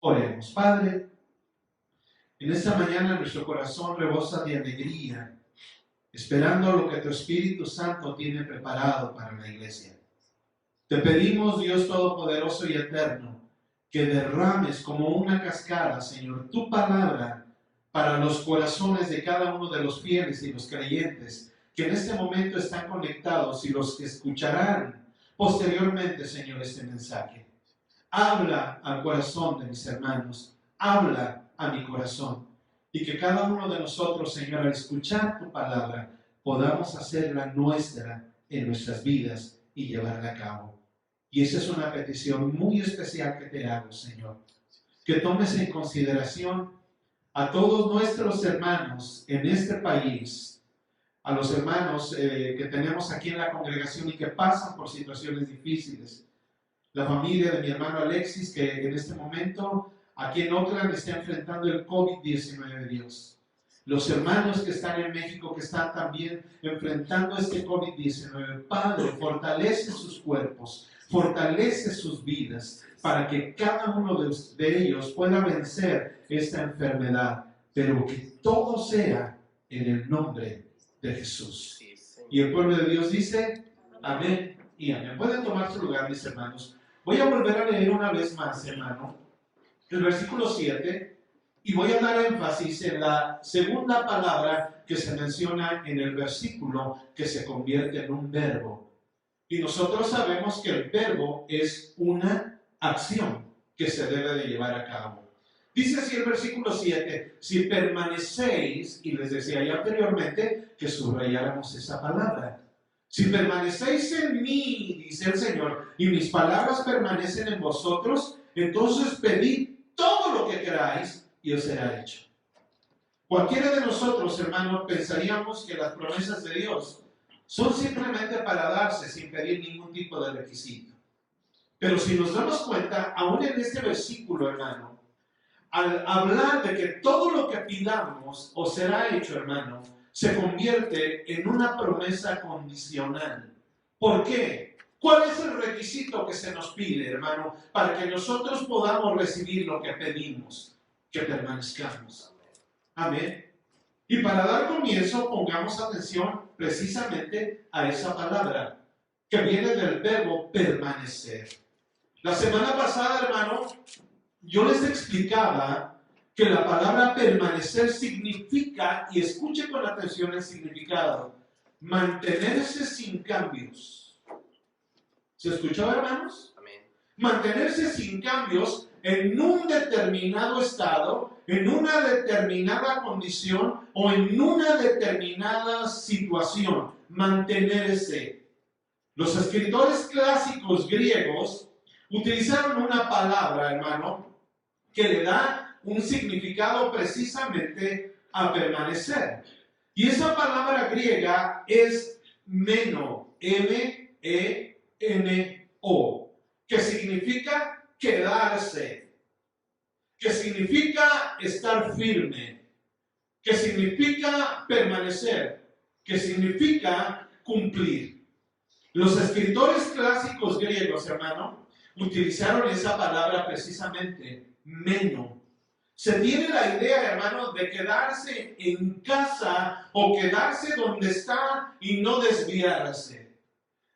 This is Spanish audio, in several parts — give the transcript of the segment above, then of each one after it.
Oremos. Padre, en esta mañana nuestro corazón rebosa de alegría, esperando lo que tu Espíritu Santo tiene preparado para la iglesia. Te pedimos, Dios Todopoderoso y Eterno, que derrames como una cascada, Señor, tu palabra para los corazones de cada uno de los fieles y los creyentes que en este momento están conectados y los que escucharán posteriormente, Señor, este mensaje. Habla al corazón de mis hermanos, habla a mi corazón, y que cada uno de nosotros, Señor, al escuchar tu palabra, podamos hacerla nuestra en nuestras vidas y llevarla a cabo. Y esa es una petición muy especial que te hago, Señor, que tomes en consideración a todos nuestros hermanos en este país, a los hermanos que tenemos aquí en la congregación y que pasan por situaciones difíciles. La familia de mi hermano Alexis, que en este momento aquí en Oakland está enfrentando el COVID-19, Dios. Los hermanos que están en México, que están también enfrentando este COVID-19. Padre, fortalece sus cuerpos, fortalece sus vidas, para que cada uno de ellos pueda vencer esta enfermedad, pero que todo sea en el nombre de Jesús. Y el pueblo de Dios dice, amén y amén. Pueden tomar su lugar, mis hermanos. Voy a volver a leer una vez más, hermano, el versículo 7, y voy a dar énfasis en la segunda palabra que se menciona en el versículo, que se convierte en un verbo. Y nosotros sabemos que el verbo es una acción que se debe de llevar a cabo. Dice así el versículo 7, si permanecéis, y les decía ya anteriormente que subrayáramos esa palabra. Si permanecéis en mí, dice el Señor, y mis palabras permanecen en vosotros, entonces pedid todo lo que queráis y os será hecho. Cualquiera de nosotros, hermanos, pensaríamos que las promesas de Dios son simplemente para darse sin pedir ningún tipo de requisito. Pero si nos damos cuenta, aún en este versículo, hermano, al hablar de que todo lo que pidamos os será hecho, hermano, se convierte en una promesa condicional. ¿Por qué? ¿Cuál es el requisito que se nos pide, hermano, para que nosotros podamos recibir lo que pedimos? Que permanezcamos. Amén. Y para dar comienzo, pongamos atención precisamente a esa palabra, que viene del verbo permanecer. La semana pasada, hermano, yo les explicaba que la palabra permanecer significa, y escuche con atención el significado, mantenerse sin cambios. ¿Se escuchó, hermanos? Amén. Mantenerse sin cambios en un determinado estado, en una determinada condición o en una determinada situación. Mantenerse. Los escritores clásicos griegos utilizaron una palabra, hermano, que le da un significado precisamente a permanecer. Y esa palabra griega es meno, M-E-N-O, que significa quedarse, que significa estar firme, que significa permanecer, que significa cumplir. Los escritores clásicos griegos, hermano, utilizaron esa palabra precisamente, meno. Se tiene la idea, hermano, de quedarse en casa o quedarse donde está y no desviarse.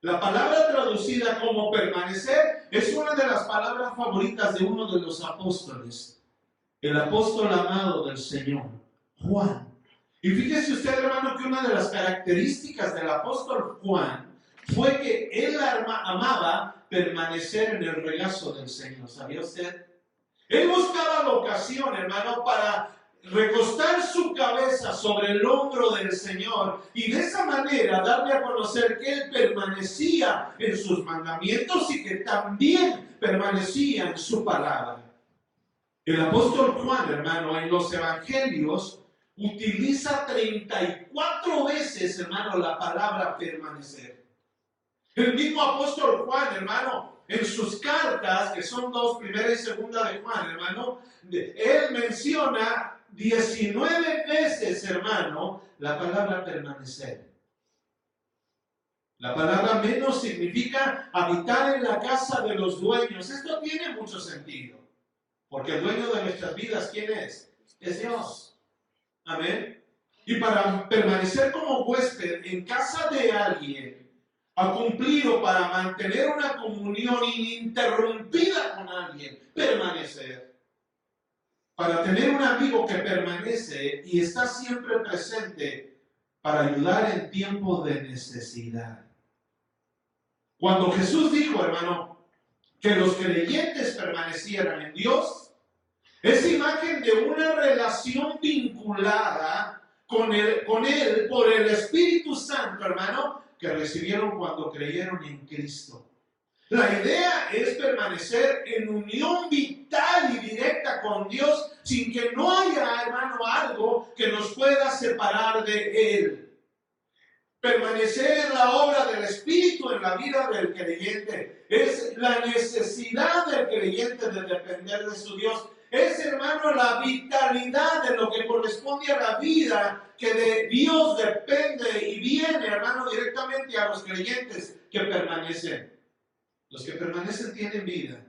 La palabra traducida como permanecer es una de las palabras favoritas de uno de los apóstoles, el apóstol amado del Señor, Juan. Y fíjese usted, hermano, que una de las características del apóstol Juan fue que él amaba permanecer en el regazo del Señor. ¿Sabía usted? Él buscaba la ocasión, hermano, para recostar su cabeza sobre el hombro del Señor y de esa manera darle a conocer que él permanecía en sus mandamientos y que también permanecía en su palabra. El apóstol Juan, hermano, en los evangelios utiliza 34 veces, hermano, la palabra permanecer. El mismo apóstol Juan, hermano, en sus cartas, que son dos, primera y segunda de Juan, hermano, él menciona 19 veces, hermano, la palabra permanecer. La palabra menos significa habitar en la casa de los dueños. Esto tiene mucho sentido. Porque el dueño de nuestras vidas, ¿quién es? Es Dios. Amén. Y para permanecer como huésped en casa de alguien, a cumplir o para mantener una comunión ininterrumpida con alguien, permanecer. Para tener un amigo que permanece y está siempre presente para ayudar en tiempo de necesidad. Cuando Jesús dijo, hermano, que los creyentes permanecieran en Dios, es imagen de una relación vinculada con él por el Espíritu Santo, hermano, que recibieron cuando creyeron en Cristo. La idea es permanecer en unión vital y directa con Dios sin que no haya, hermano, algo que nos pueda separar de Él. Permanecer en la obra del Espíritu en la vida del creyente es la necesidad del creyente de depender de su Dios. Es, hermano, la vitalidad de lo que corresponde a la vida que de Dios depende y viene, hermano, directamente a los creyentes que permanecen. Los que permanecen tienen vida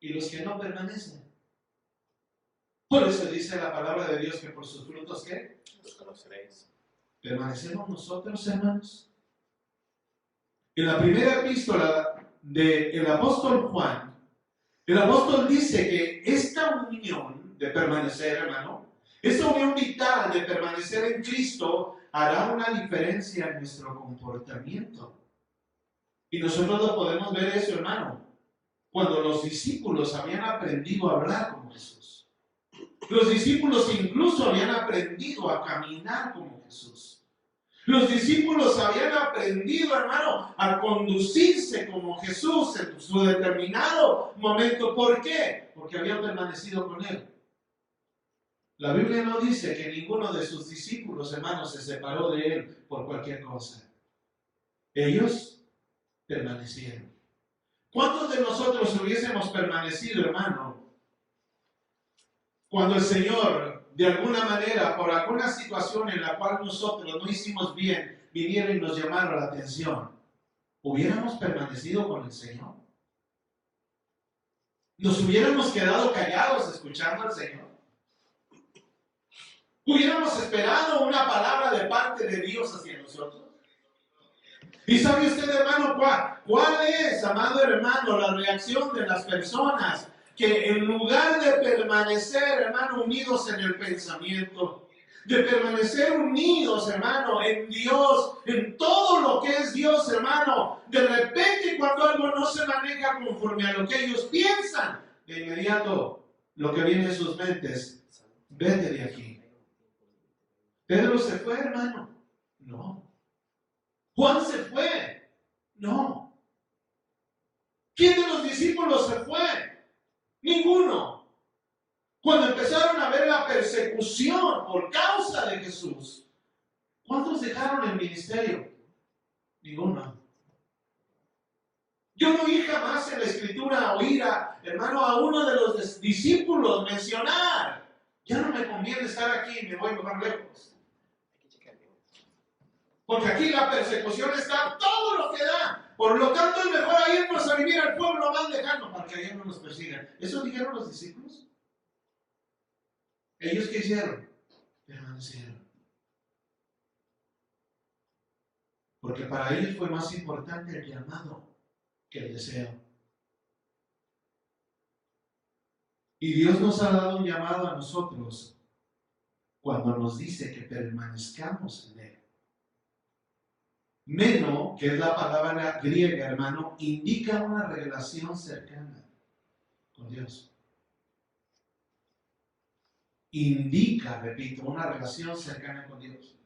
y los que no permanecen. Por eso dice la palabra de Dios que por sus frutos, ¿qué? Los conoceréis. ¿Permanecemos nosotros, hermanos? En la primera epístola del apóstol Juan, el apóstol dice que esta unión de permanecer, hermano, esta unión vital de permanecer en Cristo hará una diferencia en nuestro comportamiento. Y nosotros lo podemos ver eso, hermano, cuando los discípulos habían aprendido a hablar como Jesús. Los discípulos incluso habían aprendido a caminar como Jesús. Los discípulos habían aprendido, hermano, a conducirse como Jesús en su determinado momento. ¿Por qué? Porque habían permanecido con Él. La Biblia no dice que ninguno de sus discípulos, hermanos, se separó de Él por cualquier cosa. Ellos permanecieron. ¿Cuántos de nosotros hubiésemos permanecido, hermano, cuando el Señor, de alguna manera, por alguna situación en la cual nosotros no hicimos bien, vinieron y nos llamaron la atención? ¿Hubiéramos permanecido con el Señor? ¿Nos hubiéramos quedado callados escuchando al Señor? ¿Hubiéramos esperado una palabra de parte de Dios hacia nosotros? ¿Y sabe usted, hermano, cuál es, amado hermano, la reacción de las personas que en lugar de permanecer, hermano, unidos en el pensamiento, de permanecer unidos, hermano, en Dios, en todo lo que es Dios, hermano, de repente cuando algo no se maneja conforme a lo que ellos piensan, de inmediato lo que viene en sus mentes, vete de aquí? ¿Pedro se fue, hermano? No. ¿Juan se fue? No. ¿Quién de los discípulos se fue? Ninguno. Cuando empezaron a ver la persecución por causa de Jesús, ¿cuántos dejaron el ministerio? Ninguno. Yo no oí jamás en la Escritura oír hermano, a uno de los discípulos mencionar: ya no me conviene estar aquí, me voy mejor lejos. Porque aquí la persecución está todo lo que da. Por lo tanto, es mejor irnos a vivir al pueblo más lejano para que allá no nos persigan. ¿Eso dijeron los discípulos? ¿Ellos qué hicieron? Permanecieron. Porque para ellos fue más importante el llamado que el deseo. Y Dios nos ha dado un llamado a nosotros cuando nos dice que permanezcamos en Él. Meno, que es la palabra griega, hermano, indica una relación cercana con Dios. Indica, repito, una relación cercana con Dios.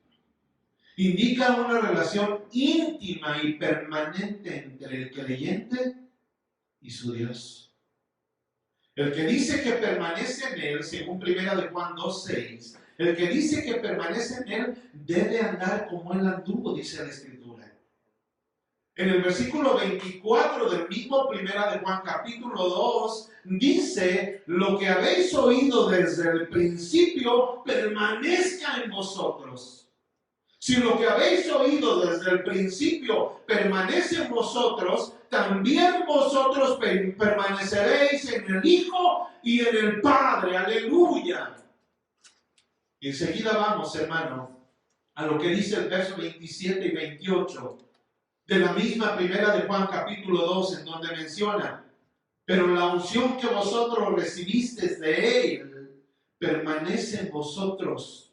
Indica una relación íntima y permanente entre el creyente y su Dios. El que dice que permanece en Él, según 1 de Juan 2:6, el que dice que permanece en Él debe andar como Él anduvo, dice la Escritura. En el versículo 24 del mismo 1 de Juan capítulo 2, dice: lo que habéis oído desde el principio permanezca en vosotros. Si lo que habéis oído desde el principio permanece en vosotros, también vosotros permaneceréis en el Hijo y en el Padre. Aleluya. Y enseguida vamos, hermano, a lo que dice el verso 27 y 28 de la misma primera de Juan capítulo 2, en donde menciona: pero la unción que vosotros recibisteis de Él permanece en vosotros,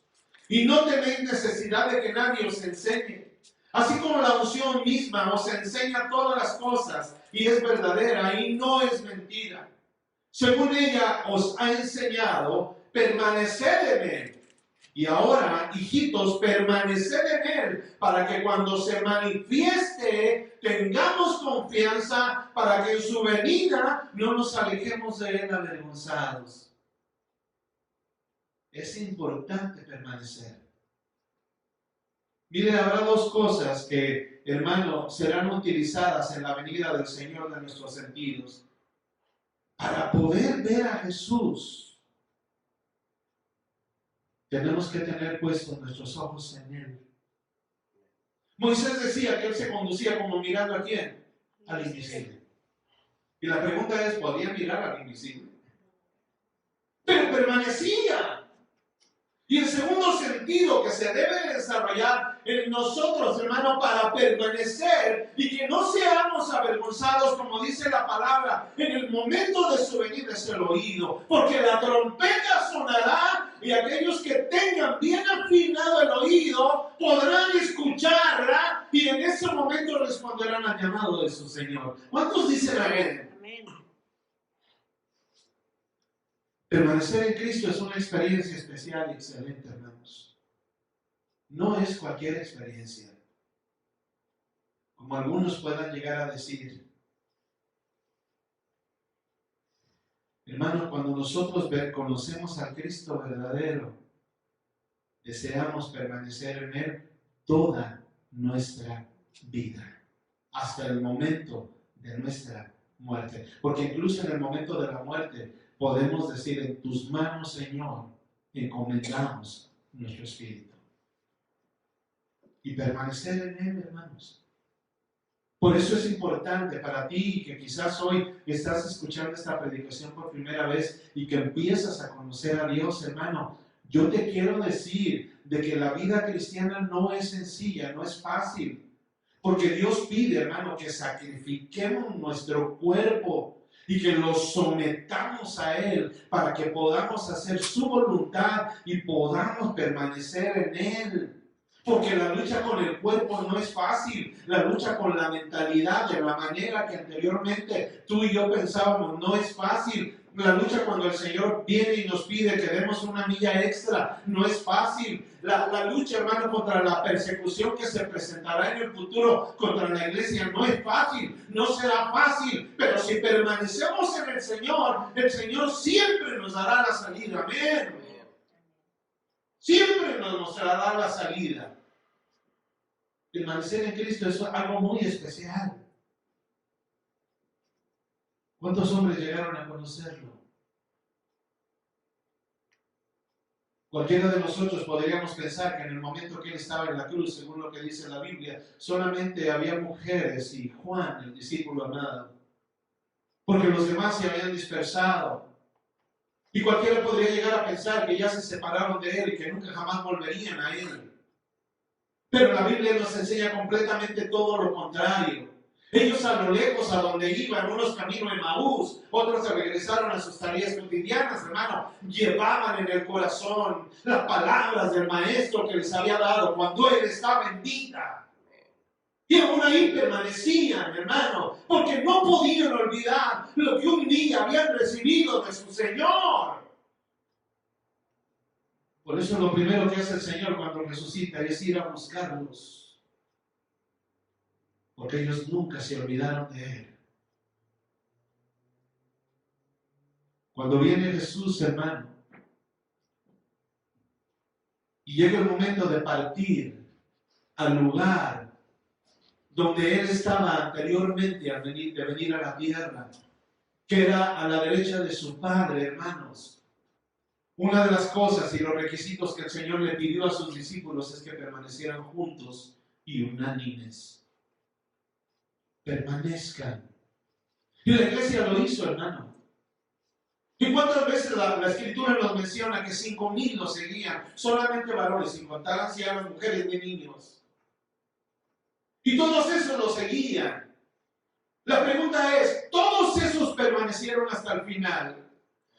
y no tenéis necesidad de que nadie os enseñe. Así como la unción misma os enseña todas las cosas y es verdadera y no es mentira, según ella os ha enseñado, permaneced en Él. Y ahora, hijitos, permaneced en Él, para que cuando se manifieste tengamos confianza, para que en su venida no nos alejemos de Él avergonzados. Es importante permanecer. Mire, habrá dos cosas que, hermano, serán utilizadas en la venida del Señor de nuestros sentidos. Para poder ver a Jesús, tenemos que tener puestos nuestros ojos en Él. Moisés decía que Él se conducía como mirando ¿a quién? Al invisible. Y la pregunta es, ¿podía mirar al invisible? Pero permanecía. Y el segundo sentido que se debe desarrollar en nosotros, hermano, para permanecer y que no seamos avergonzados, como dice la palabra, en el momento de su venida, es el oído. Porque la trompeta sonará y aquellos que tengan bien afinado el oído podrán escucharla y en ese momento responderán al llamado de su Señor. ¿Cuántos dicen amén? Permanecer en Cristo es una experiencia especial y excelente, hermanos. No es cualquier experiencia, como algunos puedan llegar a decir. Hermano, cuando nosotros conocemos al Cristo verdadero, deseamos permanecer en Él toda nuestra vida, hasta el momento de nuestra muerte. Porque incluso en el momento de la muerte, podemos decir: en tus manos, Señor, encomendamos nuestro espíritu. Y permanecer en Él, hermanos. Por eso es importante para ti, que quizás hoy estás escuchando esta predicación por primera vez y que empiezas a conocer a Dios, hermano. Yo te quiero decir de que la vida cristiana no es sencilla, no es fácil. Porque Dios pide, hermano, que sacrifiquemos nuestro cuerpo y que lo sometamos a Él para que podamos hacer su voluntad y podamos permanecer en Él. Porque la lucha con el cuerpo no es fácil, la lucha con la mentalidad de la manera que anteriormente tú y yo pensábamos no es fácil. La lucha cuando el Señor viene y nos pide que demos una milla extra no es fácil. La lucha, hermano, contra la persecución que se presentará en el futuro contra la iglesia no es fácil, no será fácil, pero si permanecemos en el Señor siempre nos dará la salida. Amén. Siempre nos mostrará la salida. Permanecer en Cristo es algo muy especial. ¿Cuántos hombres llegaron a conocerlo? Cualquiera de nosotros podríamos pensar que en el momento que Él estaba en la cruz, según lo que dice la Biblia, solamente había mujeres y Juan, el discípulo amado, porque los demás se habían dispersado. Y cualquiera podría llegar a pensar que ya se separaron de Él y que nunca jamás volverían a Él. Pero la Biblia nos enseña completamente todo lo contrario. Ellos a lo lejos, a donde iban, unos camino a Emaús, otros se regresaron a sus tareas cotidianas, hermano. Llevaban en el corazón las palabras del Maestro que les había dado cuando Él estaba en vida. Y aún ahí permanecían, hermano, porque no podían olvidar lo que un día habían recibido de su Señor. Por eso lo primero que hace el Señor cuando resucita es ir a buscarlos. Porque ellos nunca se olvidaron de Él. Cuando viene Jesús, hermano, y llega el momento de partir al lugar donde Él estaba anteriormente de venir a la tierra, que era a la derecha de su Padre, hermanos. Una de las cosas y los requisitos que el Señor le pidió a sus discípulos es que permanecieran juntos y unánimes. Permanezcan. Y la iglesia lo hizo, hermano. ¿Y cuántas veces la Escritura nos menciona que 5,000 lo seguían? Solamente varones, sin contar ancianos, mujeres y niños. Y todos esos lo seguían. La pregunta es, ¿todos esos permanecieron hasta el final?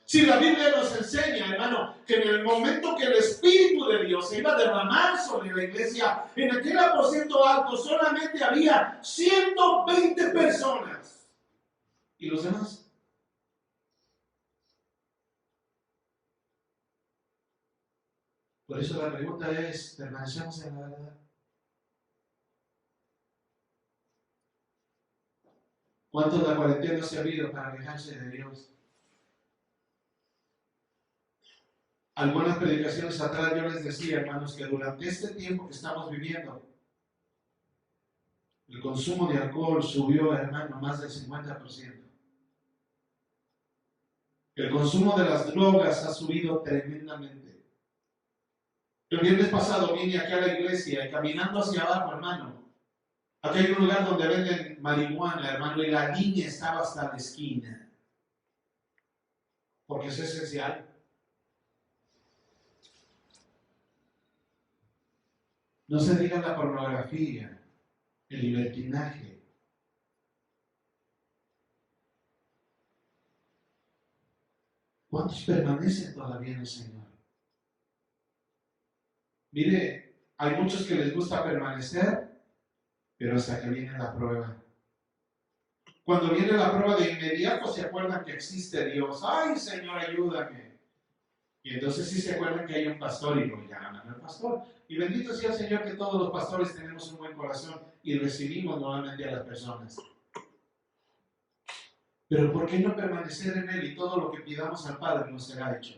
Si la Biblia nos enseña, hermano, que en el momento que el Espíritu de Dios se iba a derramar sobre la iglesia, en aquel aposento alto solamente había 120 personas. ¿Y los demás? Por eso la pregunta es, ¿permanecemos en la verdad? ¿Cuánto la cuarentena se ha habido para alejarse de Dios? Algunas predicaciones atrás yo les decía, hermanos, que durante este tiempo que estamos viviendo, el consumo de alcohol subió, hermano, más del 50%. El consumo de las drogas ha subido tremendamente. El viernes pasado vine aquí a la iglesia y caminando hacia abajo, hermano, aquí hay un lugar donde venden marihuana, hermano, y la línea estaba hasta la esquina. Porque es esencial. No se diga la pornografía, el libertinaje. ¿Cuántos permanecen todavía en el Señor? Mire, hay muchos que les gusta permanecer, pero hasta que viene la prueba. Cuando viene la prueba, de inmediato se acuerdan que existe Dios. ¡Ay, Señor, ayúdame! Y entonces sí se acuerdan que hay un pastor y lo llaman al pastor. Y bendito sea el Señor que todos los pastores tenemos un buen corazón y recibimos nuevamente a las personas. Pero ¿por qué no permanecer en Él y todo lo que pidamos al Padre nos será hecho?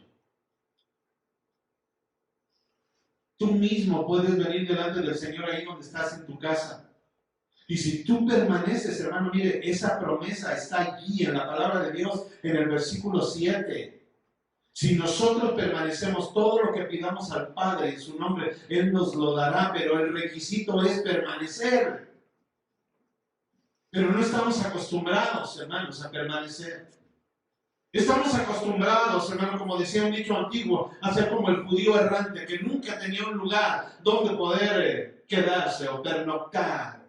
Tú mismo puedes venir delante del Señor ahí donde estás en tu casa. Y si tú permaneces, hermano, mire, esa promesa está allí en la palabra de Dios, en el versículo 7. Si nosotros permanecemos, todo lo que pidamos al Padre en su nombre, Él nos lo dará, pero el requisito es permanecer. Pero no estamos acostumbrados, hermanos, a permanecer. Estamos acostumbrados, hermano, como decía un dicho antiguo, a ser como el judío errante, que nunca tenía un lugar donde poder quedarse o pernoctar.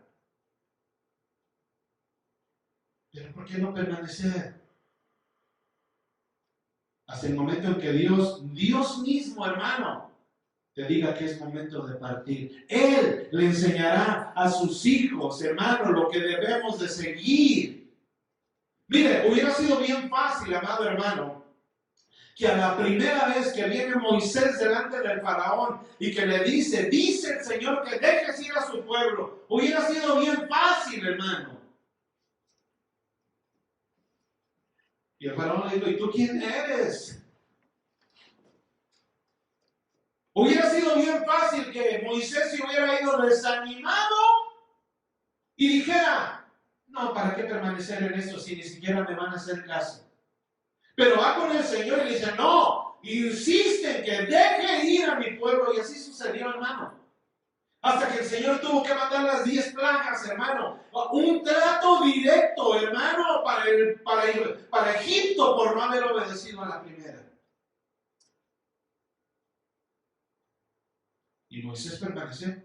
Pero ¿por qué no permanecer? Hasta el momento en que Dios mismo, hermano, te diga que es momento de partir. Él le enseñará a sus hijos, hermano, lo que debemos de seguir. Mire, hubiera sido bien fácil, amado hermano, que a la primera vez que viene Moisés delante del faraón y que le dice el Señor que dejes ir a su pueblo, hubiera sido bien fácil, hermano. Y el faraón le dijo, ¿y tú quién eres? Hubiera sido bien fácil que Moisés se hubiera ido desanimado y dijera, no, ¿para qué permanecer en esto si ni siquiera me van a hacer caso? Pero va con el Señor y le dice, no, insiste en que deje ir a mi pueblo. Y así sucedió, hermano. Hasta que el Señor tuvo que mandar las 10 plagas, hermano. Un trato directo, hermano, para Egipto por no haber obedecido a la primera. Y Moisés permaneció.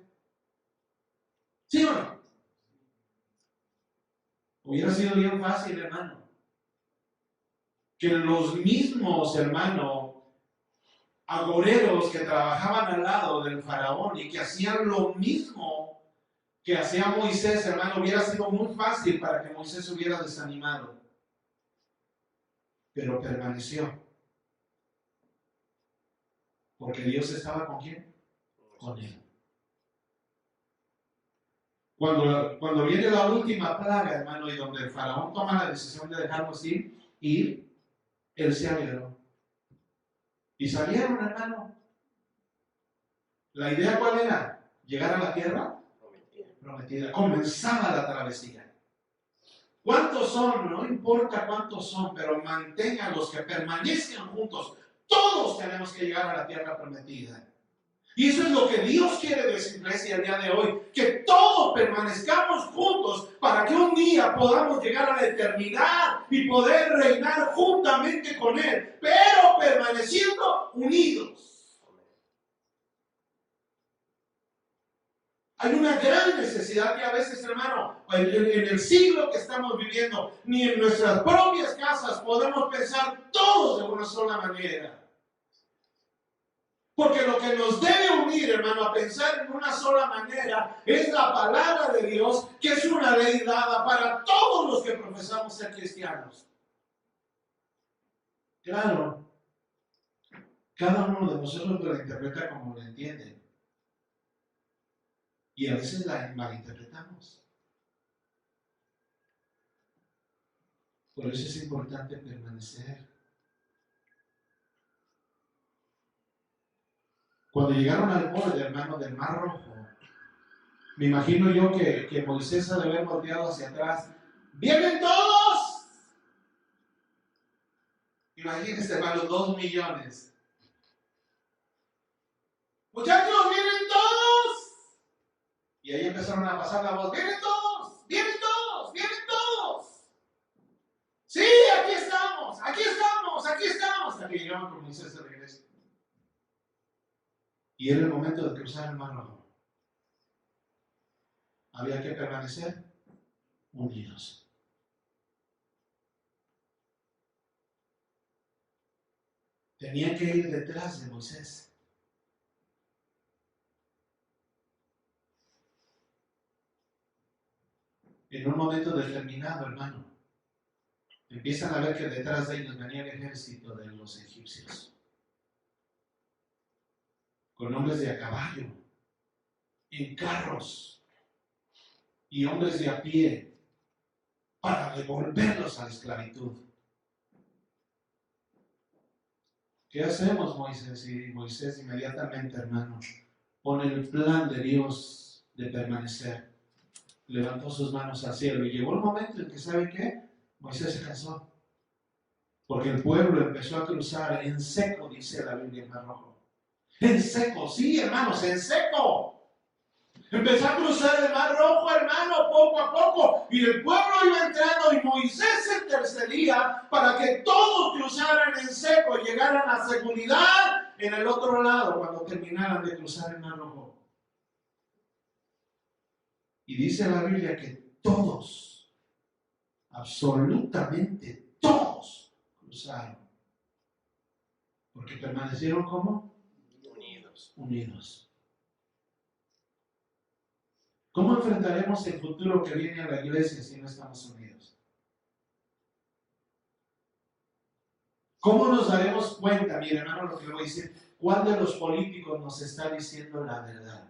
¿Sí o no? Hubiera sido bien fácil, hermano, que los mismos, hermano, agoreros que trabajaban al lado del faraón y que hacían lo mismo que hacía Moisés, hermano, hubiera sido muy fácil para que Moisés hubiera desanimado. Pero permaneció. Porque Dios estaba ¿con quién? Con él. Cuando viene la última plaga, hermano, y donde el faraón toma la decisión de dejarnos ir, él se alegró. Y salieron, hermano. ¿La idea cuál era? ¿Llegar a la tierra? Prometida. Comenzaba la travesía. ¿Cuántos son? No importa cuántos son, pero manténganlos, que permanezcan juntos. Todos tenemos que llegar a la tierra prometida. Y eso es lo que Dios quiere de su iglesia el día de hoy, que todos permanezcamos juntos para que un día podamos llegar a la eternidad y poder reinar juntamente con Él, pero permaneciendo unidos. Hay una gran necesidad que a veces, hermano, en el siglo que estamos viviendo, ni en nuestras propias casas podemos pensar todos de una sola manera. Porque lo que nos debe unir, hermano, a pensar en una sola manera es la palabra de Dios, que es una ley dada para todos los que profesamos ser cristianos. Claro, cada uno de nosotros lo interpreta como lo entiende. Y a veces la malinterpretamos. Por eso es importante permanecer. Cuando llegaron al borde, hermano, del Mar Rojo, me imagino yo que Moisés ha de haber volteado hacia atrás. ¡Vienen todos! Imagínense, hermano, 2 millones. ¡Muchachos, vienen todos! Y ahí empezaron a pasar la voz. ¡Vienen todos! ¡Vienen todos! ¡Vienen todos! ¡Sí, aquí estamos! ¡Aquí estamos! ¡Aquí estamos! Hasta que llegaron con Moisés de regreso. Y era el momento de cruzar el Mar Rojo. Había que permanecer unidos. Tenían que ir detrás de Moisés. En un momento determinado, hermano, empiezan a ver que detrás de ellos venía el ejército de los egipcios, con hombres de a caballo, en carros, y hombres de a pie, para devolverlos a la esclavitud. ¿Qué hacemos, Moisés? Y Moisés inmediatamente, hermano, pone el plan de Dios de permanecer. Levantó sus manos al cielo y llegó el momento en que, ¿sabe qué? Moisés se cansó. Porque el pueblo empezó a cruzar en seco, dice la Biblia, el Mar Rojo. En seco, sí, hermanos, en seco. Empezó a cruzar el Mar Rojo, hermano, poco a poco. Y el pueblo iba entrando y Moisés intercedía para que todos cruzaran en seco y llegaran a seguridad en el otro lado cuando terminaran de cruzar el Mar Rojo. Y dice la Biblia que todos, absolutamente todos, cruzaron. Porque permanecieron ¿cómo? Unidos. ¿Cómo enfrentaremos el futuro que viene a la iglesia si no estamos unidos? ¿Cómo nos daremos cuenta, mi hermano, lo que le voy a decir, cuál de los políticos nos está diciendo la verdad?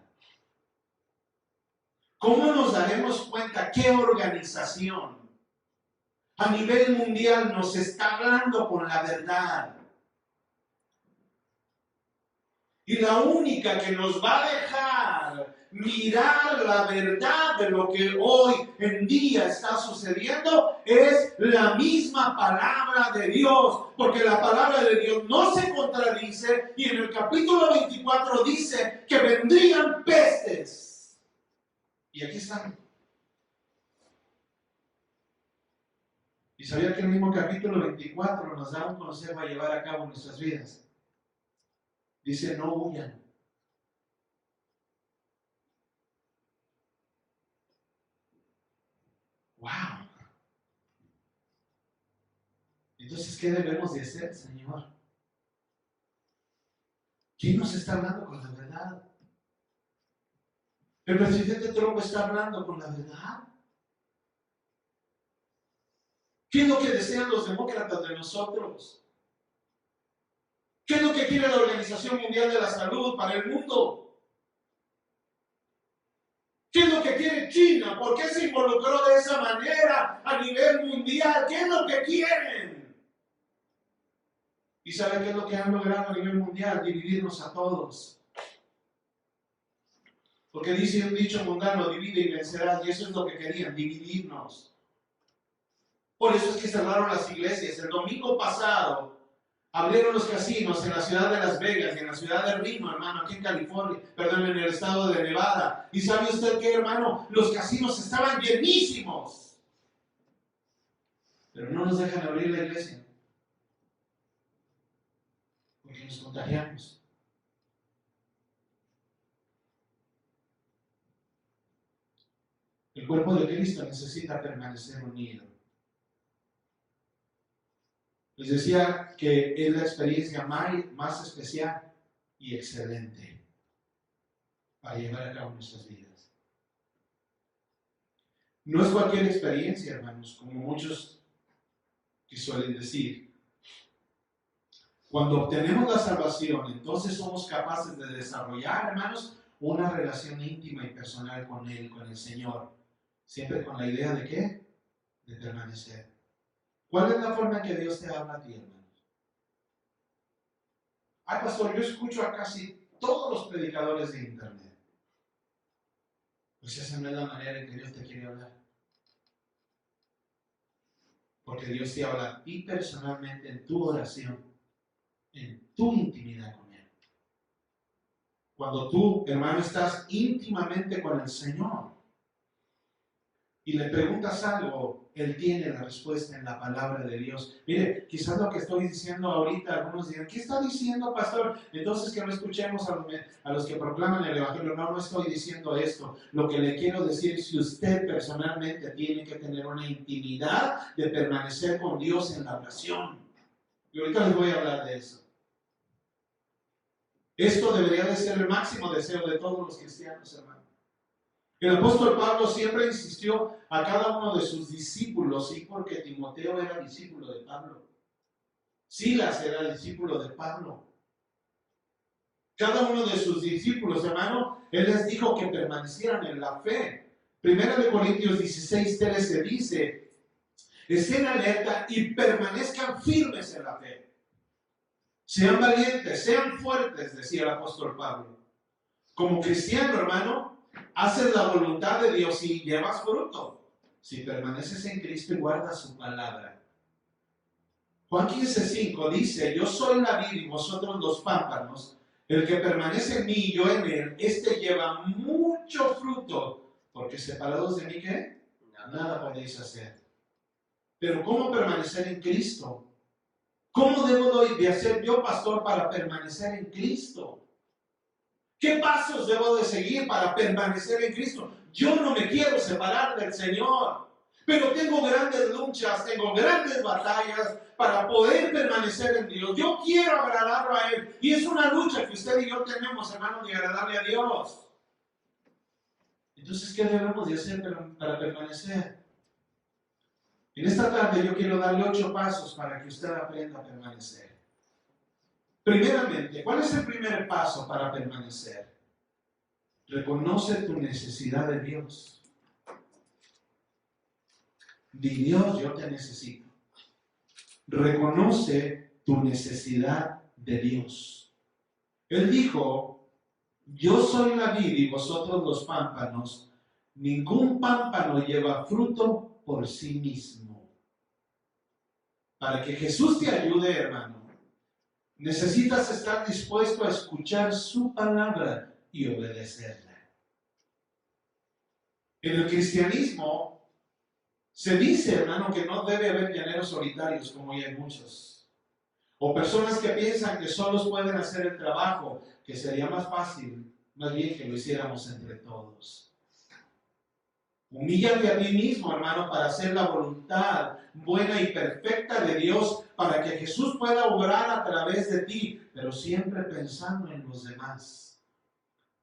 ¿Cómo nos daremos cuenta qué organización a nivel mundial nos está hablando con la verdad? Y la única que nos va a dejar mirar la verdad de lo que hoy en día está sucediendo es la misma palabra de Dios, porque la palabra de Dios no se contradice y en el capítulo 24 dice que vendrían pestes. Y aquí están. Y sabía que el mismo capítulo 24 nos da un consejo a llevar a cabo en nuestras vidas. Dice, no huyan. ¡Wow! Entonces, ¿qué debemos de hacer, Señor? ¿Quién nos está hablando con la verdad? ¿El presidente Trump está hablando con la verdad? ¿Qué es lo que desean los demócratas de nosotros? ¿Qué es lo que quiere la Organización Mundial de la Salud para el mundo? ¿Qué es lo que quiere China? ¿Por qué se involucró de esa manera a nivel mundial? ¿Qué es lo que quieren? ¿Y saben qué es lo que han logrado a nivel mundial? Dividirnos a todos. Porque dice un dicho mundano, divide y vencerás, y eso es lo que querían, dividirnos. Por eso es que cerraron las iglesias. El domingo pasado Abrieron los casinos en la ciudad de Las Vegas y en la ciudad de Reno, hermano, aquí en California, perdón, en el estado de Nevada. ¿Y sabe usted qué, hermano? Los casinos estaban llenísimos. Pero no nos dejan abrir la iglesia. Porque nos contagiamos. El cuerpo de Cristo necesita permanecer unido. Les decía que es la experiencia más especial y excelente para llevar a cabo nuestras vidas. No es cualquier experiencia, hermanos, como muchos que suelen decir. Cuando obtenemos la salvación, entonces somos capaces de desarrollar, hermanos, una relación íntima y personal con Él, con el Señor. Siempre con la idea de ¿qué? De permanecer. ¿Cuál es la forma en que Dios te habla a ti, hermanos? Ay, pastor, yo escucho a casi todos los predicadores de internet. Pues esa no es la manera en que Dios te quiere hablar. Porque Dios te habla a ti personalmente en tu oración, en tu intimidad con Él. Cuando tú, hermano, estás íntimamente con el Señor y le preguntas algo, Él tiene la respuesta en la palabra de Dios. Mire, quizás lo que estoy diciendo ahorita, algunos dirán, ¿qué está diciendo, pastor? Entonces que no escuchemos a los que proclaman el Evangelio. No, no estoy diciendo esto. Lo que le quiero decir es que usted personalmente tiene que tener una intimidad de permanecer con Dios en la oración. Y ahorita les voy a hablar de eso. Esto debería de ser el máximo deseo de todos los cristianos, hermano. El apóstol Pablo siempre insistió a cada uno de sus discípulos, sí, porque Timoteo era discípulo de Pablo. Silas era discípulo de Pablo. Cada uno de sus discípulos, hermano, él les dijo que permanecieran en la fe. Primera de Corintios 16:13 dice, estén alerta y permanezcan firmes en la fe. Sean valientes, sean fuertes, decía el apóstol Pablo. Como cristiano, hermano, haces la voluntad de Dios y llevas fruto. Si permaneces en Cristo y guardas su palabra. Juan 15:5 dice, yo soy la vid y vosotros los pámpanos. El que permanece en mí y yo en él, este lleva mucho fruto. Porque separados de mí, ¿qué? Nada podéis hacer. Pero ¿cómo permanecer en Cristo? ¿Cómo debo de hacer yo, pastor, para permanecer en Cristo? ¿Qué pasos debo de seguir para permanecer en Cristo? Yo no me quiero separar del Señor, pero tengo grandes luchas, tengo grandes batallas para poder permanecer en Dios. Yo quiero agradarlo a Él y es una lucha que usted y yo tenemos, hermano, de agradarle a Dios. Entonces, ¿qué debemos de hacer para permanecer? En esta tarde yo quiero darle 8 pasos para que usted aprenda a permanecer. Primeramente, ¿cuál es el primer paso para permanecer? Reconoce tu necesidad de Dios. Di, Dios, yo te necesito. Reconoce tu necesidad de Dios. Él dijo, yo soy la vid y vosotros los pámpanos. Ningún pámpano lleva fruto por sí mismo. Para que Jesús te ayude, hermano, necesitas estar dispuesto a escuchar su palabra y obedecerla. En el cristianismo se dice, hermano, que no debe haber llaneros solitarios como hoy hay muchos. O personas que piensan que solos pueden hacer el trabajo, que sería más fácil, más bien que lo hiciéramos entre todos. Humíllate a ti mismo, hermano, para hacer la voluntad buena y perfecta de Dios, para que Jesús pueda obrar a través de ti, pero siempre pensando en los demás.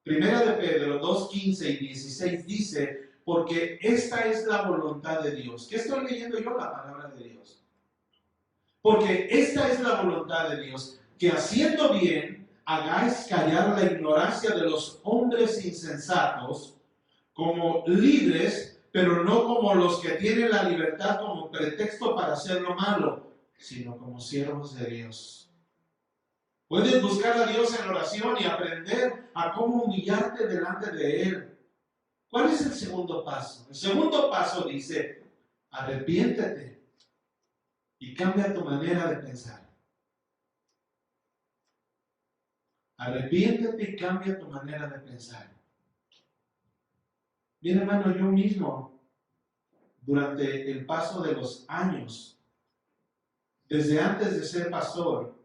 Primera de Pedro 2:15 y 16 dice, porque esta es la voluntad de Dios. ¿Qué estoy leyendo yo? La palabra de Dios. Porque esta es la voluntad de Dios, que haciendo bien, hagáis callar la ignorancia de los hombres insensatos, como libres, pero no como los que tienen la libertad como pretexto para hacer lo malo, sino como siervos de Dios. Puedes buscar a Dios en oración y aprender a cómo humillarte delante de Él. ¿Cuál es el segundo paso? El segundo paso dice, arrepiéntete y cambia tu manera de pensar. Arrepiéntete y cambia tu manera de pensar. Bien, hermano, yo mismo, durante el paso de los años, desde antes de ser pastor,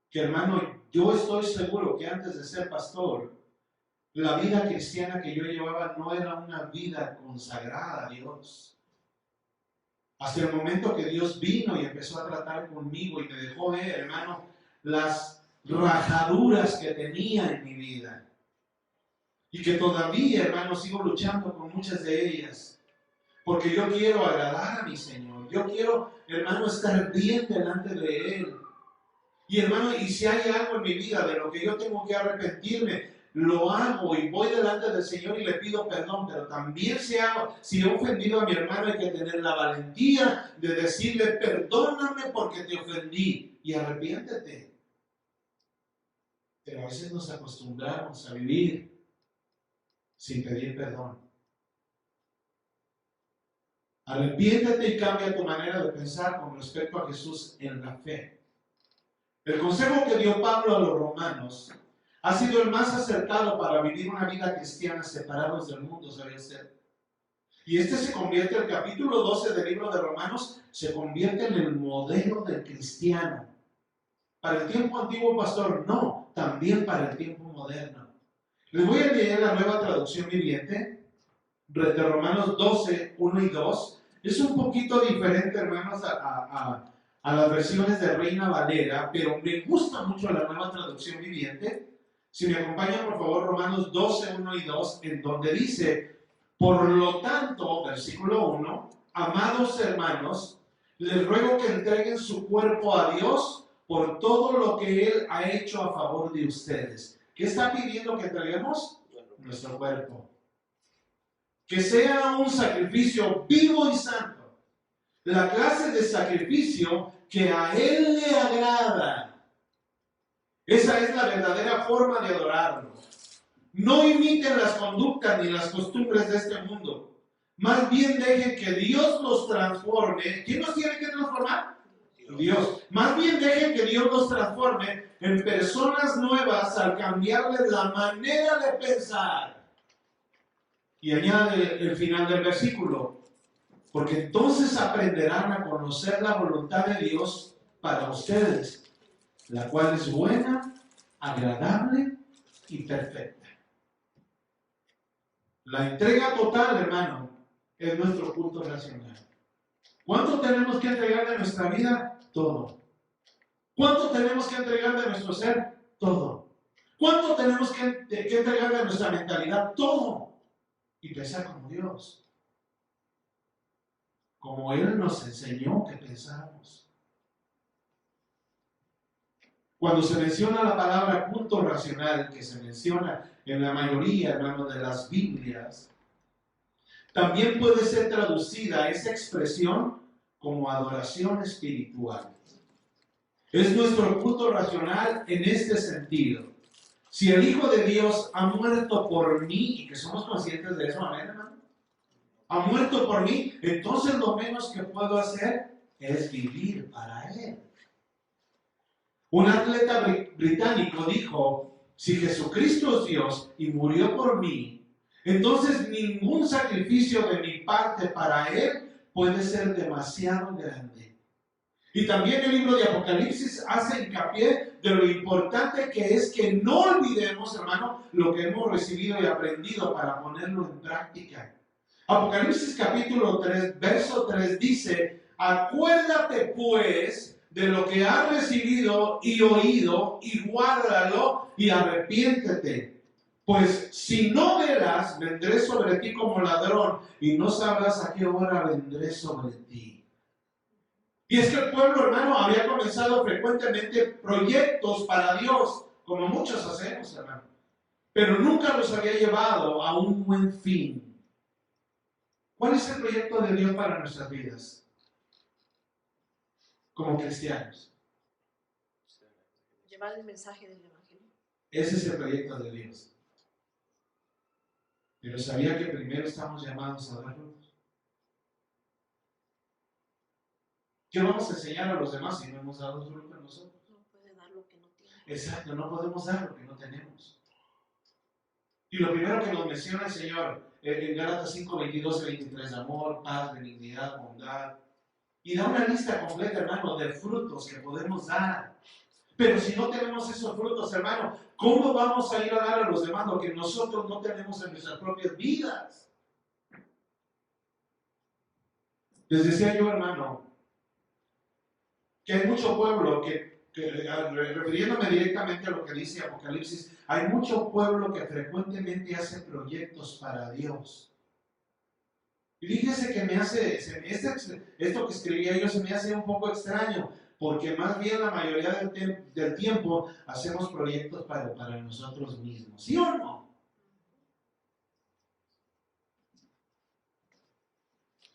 que hermano, yo estoy seguro que antes de ser pastor, la vida cristiana que yo llevaba no era una vida consagrada a Dios. Hasta el momento que Dios vino y empezó a tratar conmigo y me dejó ver, hermano, las rajaduras que tenía en mi vida. Y que todavía, hermano, sigo luchando con muchas de ellas. Porque yo quiero agradar a mi Señor. Yo quiero, hermano, estar bien delante de Él. Y hermano, y si hay algo en mi vida de lo que yo tengo que arrepentirme, lo hago y voy delante del Señor y le pido perdón. Pero también si he ofendido a mi hermano, hay que tener la valentía de decirle, perdóname porque te ofendí y arrepiéntete. Pero a veces nos acostumbramos a vivir sin pedir perdón. Arrepiéntete y cambia tu manera de pensar con respecto a Jesús en la fe. El consejo que dio Pablo a los romanos ha sido el más acertado para vivir una vida cristiana separados del mundo, ¿sabía usted? Y este se convierte, el capítulo 12 del libro de Romanos, se convierte en el modelo del cristiano. Para el tiempo antiguo, pastor, no, también para el tiempo moderno. Les voy a leer la Nueva Traducción Viviente de Romanos 12, 1 y 2. Es un poquito diferente, hermanos, a las versiones de Reina Valera, pero me gusta mucho la Nueva Traducción Viviente. Si me acompañan, por favor, Romanos 12, 1 y 2, en donde dice, por lo tanto, versículo 1, amados hermanos, les ruego que entreguen su cuerpo a Dios por todo lo que Él ha hecho a favor de ustedes. ¿Qué está pidiendo que entreguemos? Nuestro cuerpo. Que sea un sacrificio vivo y santo. La clase de sacrificio que a Él le agrada. Esa es la verdadera forma de adorarlo. No imiten las conductas ni las costumbres de este mundo. Más bien dejen que Dios los transforme. ¿Quién los tiene que transformar? Dios. Más bien dejen que Dios los transforme en personas nuevas al cambiarles la manera de pensar. Y añade el final del versículo, porque entonces aprenderán a conocer la voluntad de Dios para ustedes, la cual es buena, agradable y perfecta. La entrega total, hermano, es nuestro culto racional. ¿Cuánto tenemos que entregar de nuestra vida? Todo. ¿Cuánto tenemos que entregar de nuestro ser? Todo. ¿Cuánto tenemos que entregar de nuestra mentalidad? Todo. Y pensar como Dios. Como Él nos enseñó que pensáramos. Cuando se menciona la palabra culto racional, que se menciona en la mayoría, hermano, de las Biblias, también puede ser traducida esa expresión como adoración espiritual. Es nuestro culto racional en este sentido. Si el Hijo de Dios ha muerto por mí, y que somos conscientes de eso, amén, hermano, ha muerto por mí, entonces lo menos que puedo hacer es vivir para Él. Un atleta británico dijo, si Jesucristo es Dios y murió por mí, entonces ningún sacrificio de mi parte para Él puede ser demasiado grande. Y también el libro de Apocalipsis hace hincapié de lo importante que es que no olvidemos, hermano, lo que hemos recibido y aprendido para ponerlo en práctica. Apocalipsis capítulo 3, verso 3 dice, acuérdate pues de lo que has recibido y oído y guárdalo y arrepiéntete. Pues si no verás, vendré sobre ti como ladrón y no sabrás a qué hora vendré sobre ti. Y es que el pueblo, hermano, había comenzado frecuentemente proyectos para Dios, como muchos hacemos, hermano, pero nunca los había llevado a un buen fin. ¿Cuál es el proyecto de Dios para nuestras vidas como cristianos? Llevar el mensaje del Evangelio. Ese es el proyecto de Dios. Pero ¿sabía que primero estamos llamados a darlo? ¿Qué vamos a enseñar a los demás si no hemos dado fruto a nosotros? No puede dar lo que no tiene. Exacto, no podemos dar lo que no tenemos. Y lo primero que nos menciona el Señor en Gálatas 5, 22 y 23, amor, paz, benignidad, bondad. Y da una lista completa, hermano, de frutos que podemos dar. Pero si no tenemos esos frutos, hermano, ¿cómo vamos a ir a dar a los demás lo que nosotros no tenemos en nuestras propias vidas? Les decía yo, hermano, que hay mucho pueblo refiriéndome directamente a lo que dice Apocalipsis, hay mucho pueblo que frecuentemente hace proyectos para Dios. Y fíjese que esto que escribía yo se me hace un poco extraño, porque más bien la mayoría del tiempo hacemos proyectos para nosotros mismos, ¿sí o no?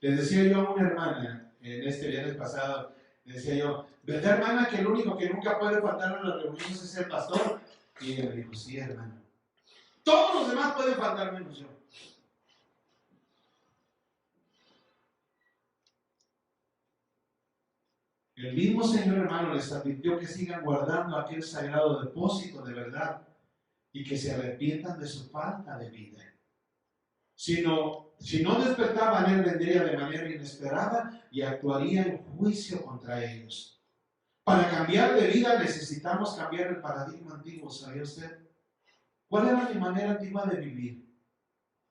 Les decía yo a una hermana en este viernes pasado, le decía yo, ¿verdad, hermana, que el único que nunca puede faltar en las reuniones es el pastor? Y ella me dijo, sí, hermano. Todos los demás pueden faltar menos yo. El mismo Señor, hermano, les advirtió que sigan guardando aquel sagrado depósito de verdad y que se arrepientan de su falta de vida. Si no despertaban, Él vendría de manera inesperada y actuaría en juicio contra ellos. Para cambiar de vida necesitamos cambiar el paradigma antiguo, ¿sabía usted? ¿Cuál era mi manera antigua de vivir?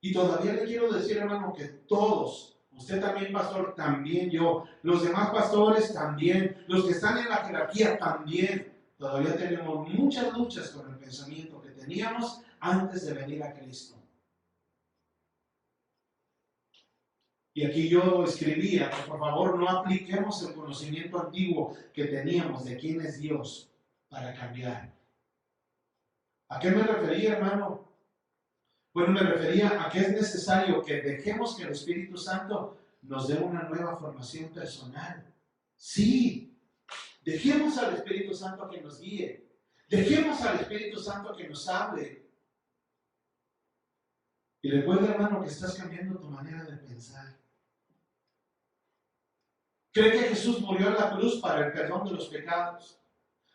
Y todavía le quiero decir, hermano, que todos, usted también, pastor, también yo, los demás pastores también, los que están en la jerarquía también, todavía tenemos muchas luchas con el pensamiento que teníamos antes de venir a Cristo. Y aquí yo escribía que por favor no apliquemos el conocimiento antiguo que teníamos de quién es Dios para cambiar. ¿A qué me refería, hermano? Bueno, me refería a que es necesario que dejemos que el Espíritu Santo nos dé una nueva formación personal. Sí, dejemos al Espíritu Santo que nos guíe. Dejemos al Espíritu Santo que nos hable. Y recuerda, hermano, que estás cambiando tu manera de pensar. Cree que Jesús murió en la cruz para el perdón de los pecados,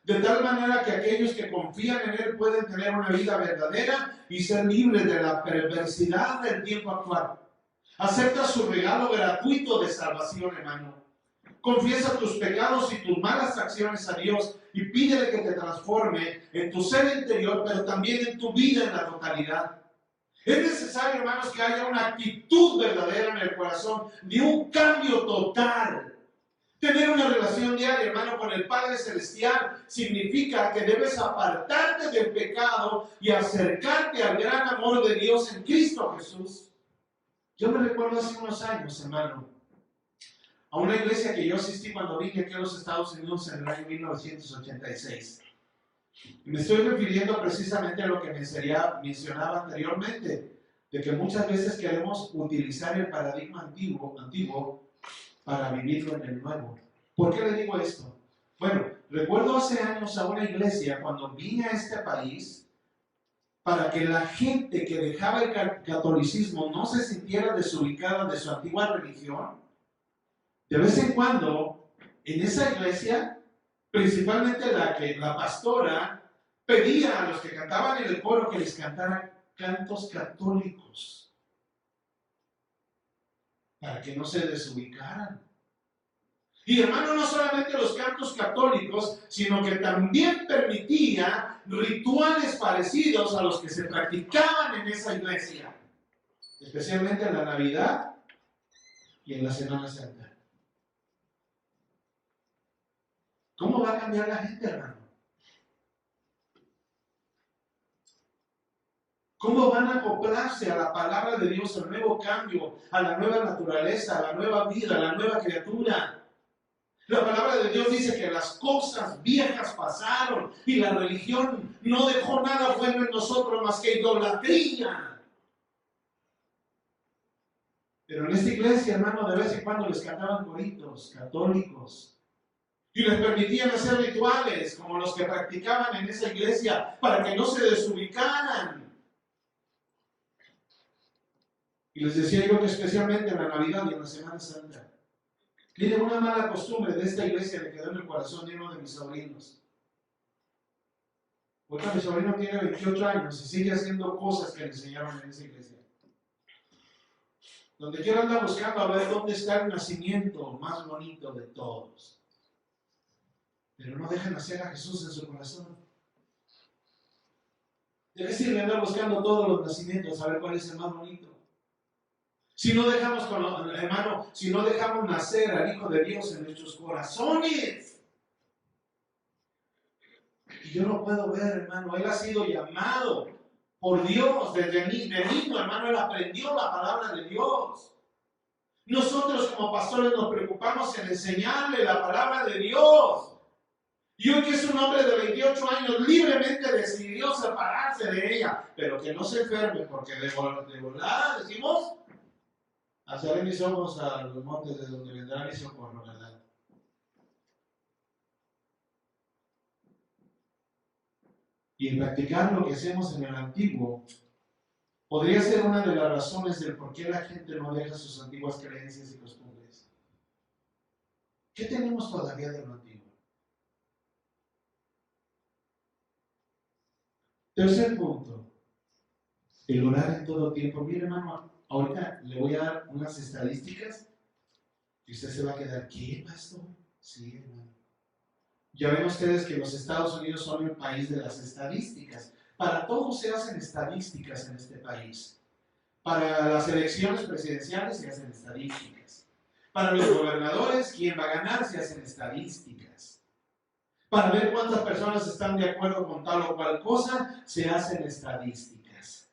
de tal manera que aquellos que confían en Él pueden tener una vida verdadera y ser libres de la perversidad del tiempo actual. Acepta su regalo gratuito de salvación, hermano. Confiesa tus pecados y tus malas acciones a Dios y pídele que te transforme en tu ser interior, pero también en tu vida en la totalidad. Es necesario, hermanos, que haya una actitud verdadera en el corazón de un cambio total. Tener una relación diaria, hermano, con el Padre Celestial significa que debes apartarte del pecado y acercarte al gran amor de Dios en Cristo Jesús. Yo me recuerdo hace unos años, hermano, a una iglesia que yo asistí cuando vine aquí a los Estados Unidos en el año 1986. Y me estoy refiriendo precisamente a lo que mencionaba anteriormente, de que muchas veces queremos utilizar el paradigma antiguo para vivirlo en el nuevo. ¿Por qué le digo esto? Bueno, recuerdo hace años a una iglesia cuando vine a este país para que la gente que dejaba el catolicismo no se sintiera desubicada de su antigua religión. De vez en cuando, en esa iglesia, principalmente la pastora pedía a los que cantaban en el coro que les cantaran cantos católicos para que no se desubicaran. Y hermano, no solamente los cantos católicos, sino que también permitía rituales parecidos a los que se practicaban en esa iglesia, especialmente en la Navidad y en la Semana Santa. ¿Cómo va a cambiar la gente, hermano? ¿Cómo van a acoplarse a la palabra de Dios, al nuevo cambio, a la nueva naturaleza, a la nueva vida, a la nueva criatura? La palabra de Dios dice que las cosas viejas pasaron y la religión no dejó nada bueno en nosotros más que idolatría. Pero en esta iglesia, hermano, de vez en cuando les cantaban coritos católicos y les permitían hacer rituales como los que practicaban en esa iglesia para que no se desubicaran. Y les decía yo que especialmente en la Navidad y en la Semana Santa, miren, una mala costumbre de esta iglesia le quedó en el corazón lleno de mis sobrinos. Ahorita mi sobrino tiene 28 años y sigue haciendo cosas que le enseñaron en esa iglesia. Donde quiera anda buscando a ver dónde está el nacimiento más bonito de todos. Pero no dejan nacer a Jesús en su corazón. ¿De qué sirve andar buscando todos los nacimientos, a ver cuál es el más bonito? Si no dejamos, hermano, si no dejamos nacer al Hijo de Dios en nuestros corazones. Y yo lo puedo ver, hermano, Él ha sido llamado por Dios desde niño, hermano, Él aprendió la palabra de Dios. Nosotros como pastores nos preocupamos en enseñarle la palabra de Dios. Y hoy que es un hombre de 28 años, libremente decidió separarse de ella, pero que no se enferme, porque de volada decimos, alzaré mis ojos a los montes de donde vendrá mi socorro, ¿verdad? Y en practicar lo que hacemos en el antiguo, podría ser una de las razones del por qué la gente no deja sus antiguas creencias y costumbres. ¿Qué tenemos todavía de lo antiguo? Tercer punto, el orar en todo tiempo. Mire, hermano, ahorita le voy a dar unas estadísticas y usted se va a quedar, ¿qué, pastor? Sí, hermano. Ya ven ustedes que los Estados Unidos son el país de las estadísticas. Para todos se hacen estadísticas en este país. Para las elecciones presidenciales se hacen estadísticas. Para los gobernadores, quién va a ganar, se hacen estadísticas. Para ver cuántas personas están de acuerdo con tal o cual cosa, se hacen estadísticas.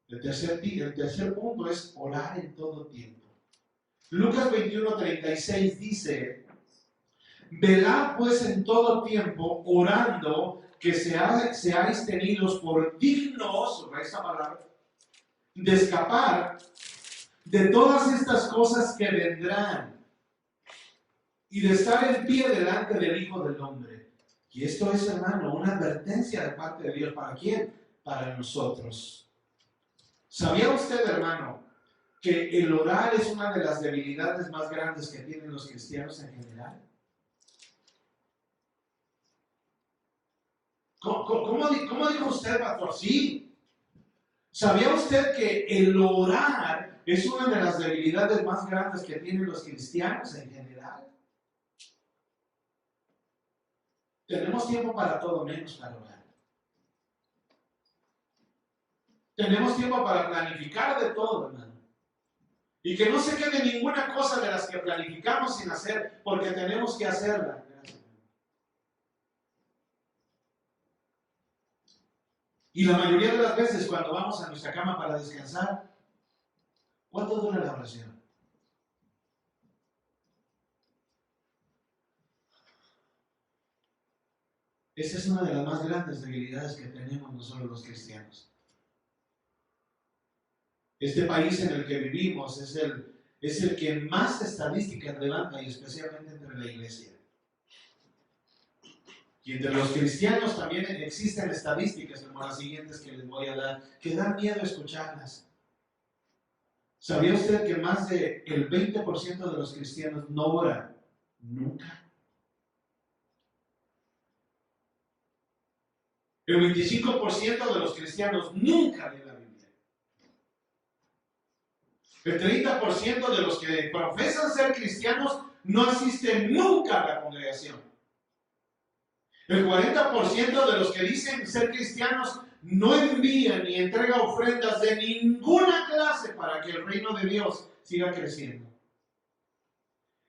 El tercer punto es orar en todo tiempo. Lucas 21:36 dice, velad pues en todo tiempo, orando, que seáis tenidos por dignos, esta palabra, de escapar de todas estas cosas que vendrán y de estar en pie delante del Hijo del Hombre. Y esto es, hermano, una advertencia de parte de Dios. ¿Para quién? Para nosotros. ¿Sabía usted, hermano, que el orar es una de las debilidades más grandes que tienen los cristianos en general? ¿Cómo dijo usted, pastor? Sí. ¿Sabía usted que el orar es una de las debilidades más grandes que tienen los cristianos en general? Tenemos tiempo para todo menos para orar. Tenemos tiempo para planificar de todo, hermano. Y que no se quede ninguna cosa de las que planificamos sin hacer, porque tenemos que hacerla. Y la mayoría de las veces cuando vamos a nuestra cama para descansar, ¿cuánto dura la oración? Esa es una de las más grandes debilidades que tenemos nosotros los cristianos. Este país en el que vivimos es el que más estadísticas levanta, y especialmente entre la iglesia. Y entre los cristianos también existen estadísticas como las siguientes que les voy a dar, que dan miedo escucharlas. ¿Sabía usted que más del 20% de los cristianos no oran nunca? El 25% de los cristianos nunca leen la Biblia. El 30% de los que profesan ser cristianos no asisten nunca a la congregación. El 40% de los que dicen ser cristianos no envían ni entrega ofrendas de ninguna clase para que el reino de Dios siga creciendo.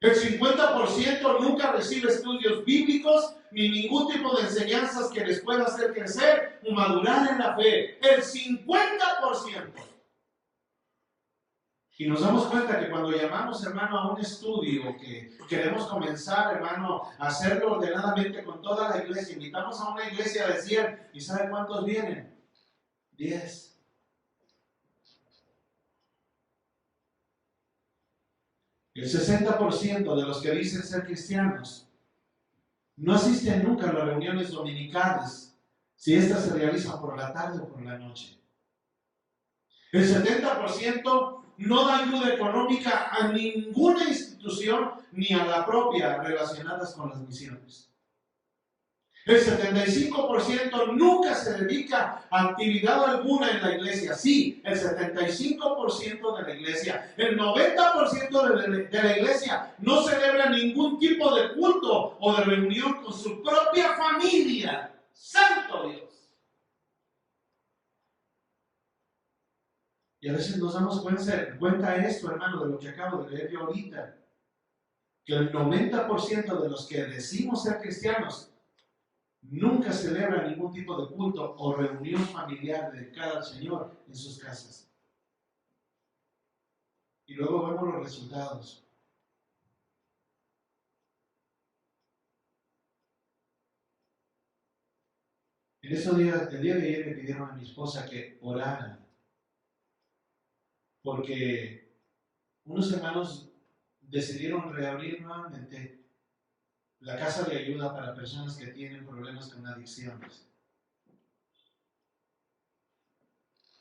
El 50% nunca recibe estudios bíblicos ni ningún tipo de enseñanzas que les pueda hacer crecer o madurar en la fe. El 50%. Y nos damos cuenta que cuando llamamos, hermano, a un estudio que queremos comenzar, hermano, a hacerlo ordenadamente con toda la iglesia, invitamos a una iglesia de 100, ¿y sabe cuántos vienen? 10. El 60% de los que dicen ser cristianos no asisten nunca a las reuniones dominicales, si éstas se realizan por la tarde o por la noche. El 70% no da ayuda económica a ninguna institución ni a la propia relacionadas con las misiones. El 75% nunca se dedica a actividad alguna en la iglesia. Sí, el 75% de la iglesia. El 90% de la iglesia no celebra ningún tipo de culto o de reunión con su propia familia. ¡Santo Dios! Y a veces nos damos cuenta de esto, hermano, de lo que acabo de leer yo ahorita. Que el 90% de los que decimos ser cristianos nunca celebran ningún tipo de culto o reunión familiar dedicada al Señor en sus casas. Y luego vemos los resultados. En esos días, el día de ayer me pidieron a mi esposa que orara, porque unos hermanos decidieron reabrir nuevamente la casa de ayuda para personas que tienen problemas con adicciones.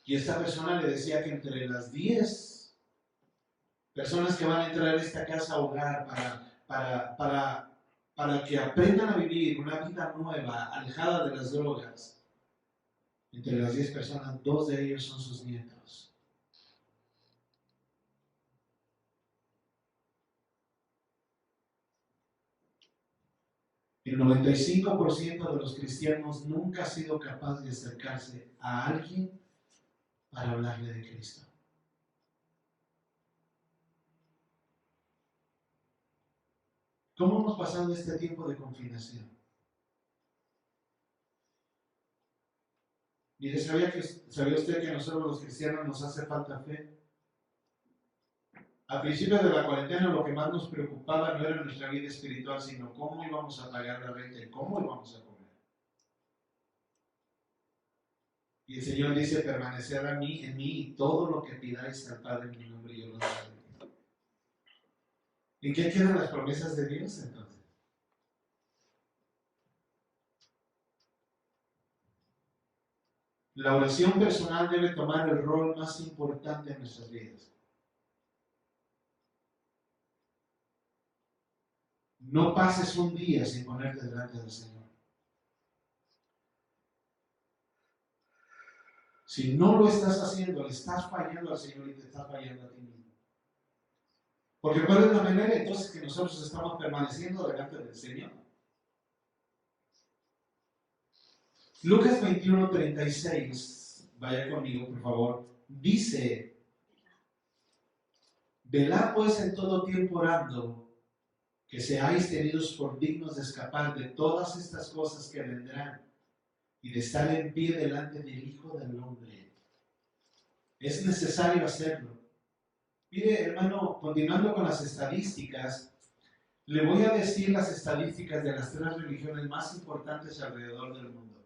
Y esta persona le decía que entre las 10 personas que van a entrar a esta casa hogar para que aprendan a vivir una vida nueva, alejada de las drogas, entre las 10 personas, 2 de ellos son sus nietos. El 95% de los cristianos nunca ha sido capaz de acercarse a alguien para hablarle de Cristo. ¿Cómo hemos pasado este tiempo de confinación? Mire, ¿sabía usted que a nosotros los cristianos nos hace falta fe? A principios de la cuarentena lo que más nos preocupaba no era nuestra vida espiritual, sino cómo íbamos a pagar la renta y cómo íbamos a comer. Y el Señor dice, permaneced en mí y todo lo que pidáis al Padre en mi nombre yo lo daré. ¿En qué quedan las promesas de Dios entonces? La oración personal debe tomar el rol más importante en nuestras vidas. No pases un día sin ponerte delante del Señor. Si no lo estás haciendo, le estás fallando al Señor y te estás fallando a ti mismo. Porque ¿cuál es la manera entonces que nosotros estamos permaneciendo delante del Señor? Lucas 21:36, vaya conmigo por favor, dice, velad pues en todo tiempo orando, que seáis tenidos por dignos de escapar de todas estas cosas que vendrán y de estar en pie delante del Hijo del Hombre. Es necesario hacerlo. Mire, hermano, continuando con las estadísticas, le voy a decir las estadísticas de las 3 religiones más importantes alrededor del mundo.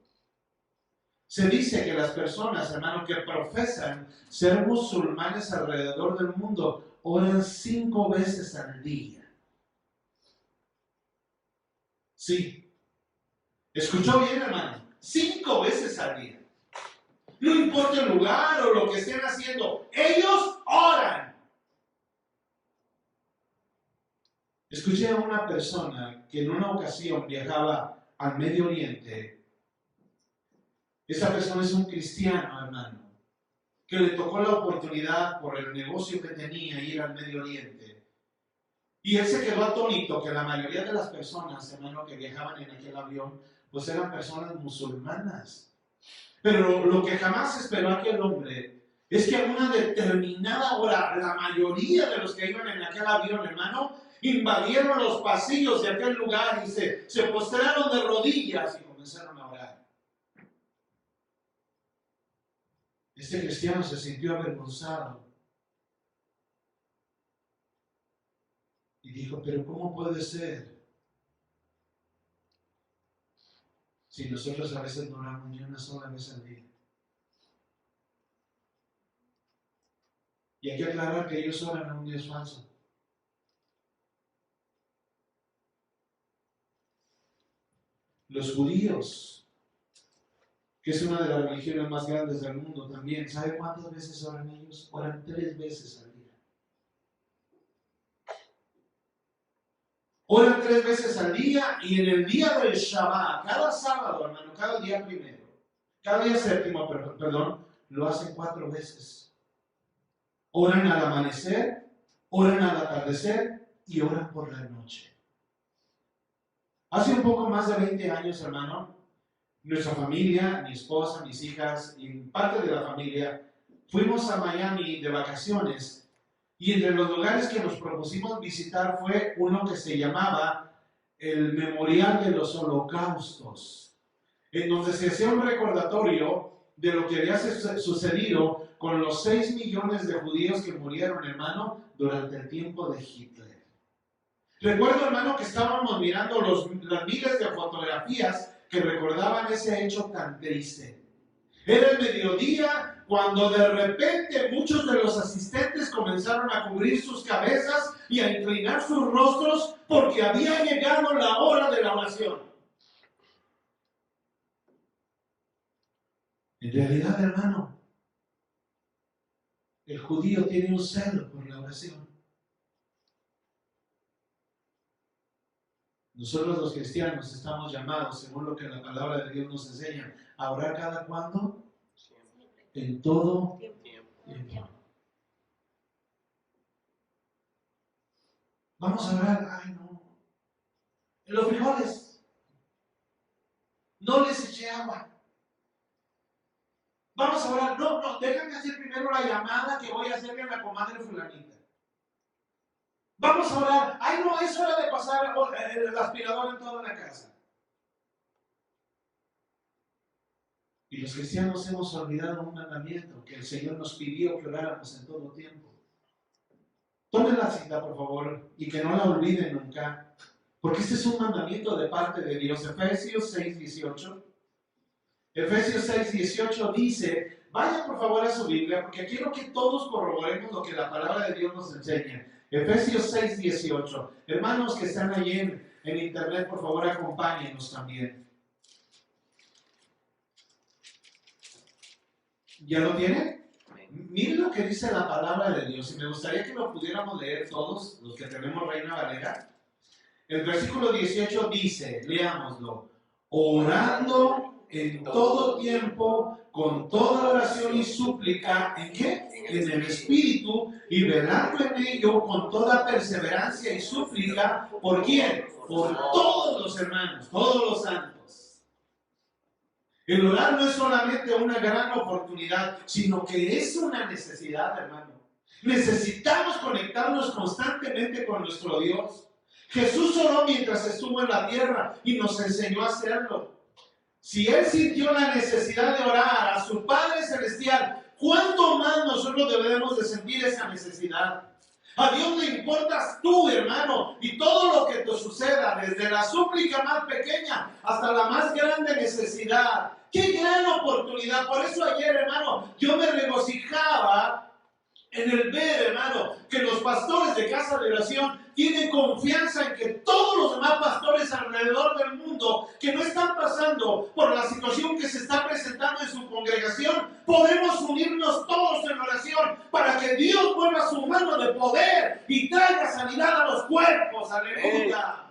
Se dice que las personas, hermano, que profesan ser musulmanes alrededor del mundo oran 5 veces al día. Sí. ¿Escuchó bien, hermano? 5 veces al día. No importa el lugar o lo que estén haciendo, ellos oran. Escuché a una persona que en una ocasión viajaba al Medio Oriente. Esa persona es un cristiano, hermano, que le tocó la oportunidad por el negocio que tenía ir al Medio Oriente. Y él se quedó atónito que la mayoría de las personas, hermano, que viajaban en aquel avión, pues eran personas musulmanas. Pero lo que jamás esperó aquel hombre es que a una determinada hora, la mayoría de los que iban en aquel avión, hermano, invadieron los pasillos de aquel lugar y se postraron de rodillas y comenzaron a orar. Este cristiano se sintió avergonzado y dijo, pero ¿cómo puede ser? Si nosotros a veces no oramos ni una sola vez al día. Y hay que aclarar que ellos oran a un Dios falso. Los judíos, que es una de las religiones más grandes del mundo también, ¿sabe cuántas veces oran ellos? Oran 3 veces al día. Oran 3 veces al día y en el día del Shabbat, cada sábado, hermano, cada día primero, cada día séptimo, perdón, lo hacen 4 veces. Oran al amanecer, oran al atardecer y oran por la noche. Hace un poco más de 20 años, hermano, nuestra familia, mi esposa, mis hijas y parte de la familia, fuimos a Miami de vacaciones y entre los lugares que nos propusimos visitar fue uno que se llamaba el Memorial de los Holocaustos, en donde se hacía un recordatorio de lo que había sucedido con los 6 millones de judíos que murieron, hermano, durante el tiempo de Hitler. Recuerdo, hermano, que estábamos mirando las miles de fotografías que recordaban ese hecho tan triste. Era el mediodía cuando de repente muchos de los asistentes comenzaron a cubrir sus cabezas y a inclinar sus rostros porque había llegado la hora de la oración. En realidad, hermano, el judío tiene un celo por la oración. Nosotros los cristianos estamos llamados, según lo que la palabra de Dios nos enseña, a orar cada cuándo, en todo tiempo. Vamos a orar, ay no, en los frijoles, no les eché agua. Vamos a orar, no, déjame hacer primero la llamada que voy a hacerle a la comadre fulanita. Vamos a orar, ay no, es hora de pasar el aspirador en toda la casa. Y los cristianos hemos olvidado un mandamiento que el Señor nos pidió que oráramos en todo tiempo. Tomen la cita, por favor, y que no la olviden nunca, porque este es un mandamiento de parte de Dios. Efesios 6:18. Efesios 6:18 dice, vaya por favor a su Biblia, porque quiero que todos corroboremos lo que la palabra de Dios nos enseña. Efesios 6:18. Hermanos que están allí en internet, por favor, acompáñenos también. ¿Ya lo tienen? Miren lo que dice la palabra de Dios, y me gustaría que lo pudiéramos leer todos, los que tenemos Reina Valera. El versículo 18 dice, leámoslo, orando en todo tiempo, con toda oración y súplica, ¿en qué? En el Espíritu, y velando en ello con toda perseverancia y súplica, ¿por quién? Por todos los hermanos, todos los santos. El orar no es solamente una gran oportunidad, sino que es una necesidad, hermano. Necesitamos conectarnos constantemente con nuestro Dios. Jesús oró mientras estuvo en la tierra y nos enseñó a hacerlo. Si Él sintió la necesidad de orar a su Padre Celestial, ¿cuánto más nosotros debemos de sentir esa necesidad? A Dios le importas tú, hermano, y todo lo que te suceda, desde la súplica más pequeña hasta la más grande necesidad. ¡Qué gran oportunidad! Por eso ayer, hermano, yo me regocijaba en el ver, hermano, que los pastores de Casa de Oración tienen confianza en que todos los demás pastores alrededor del mundo que no están pasando por la situación que se está presentando en su congregación, podemos unirnos todos en oración para que Dios mueva su mano de poder y traiga sanidad a los cuerpos. ¡Aleluya!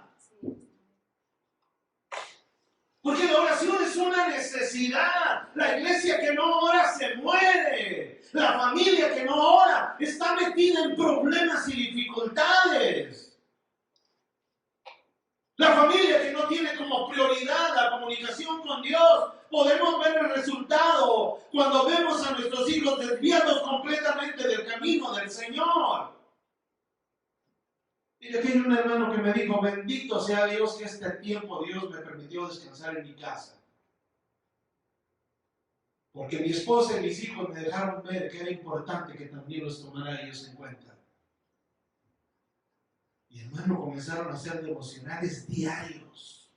Porque la oración es una necesidad. La iglesia que no ora se muere. La familia que no ora está metida en problemas y dificultades. La familia que no tiene como prioridad la comunicación con Dios. Podemos ver el resultado cuando vemos a nuestros hijos desviados completamente del camino del Señor. Y aquí hay un hermano que me dijo, bendito sea Dios que este tiempo Dios me permitió descansar en mi casa. Porque mi esposa y mis hijos me dejaron ver que era importante que también los tomara ellos en cuenta. Y hermano, comenzaron a hacer devocionales diarios.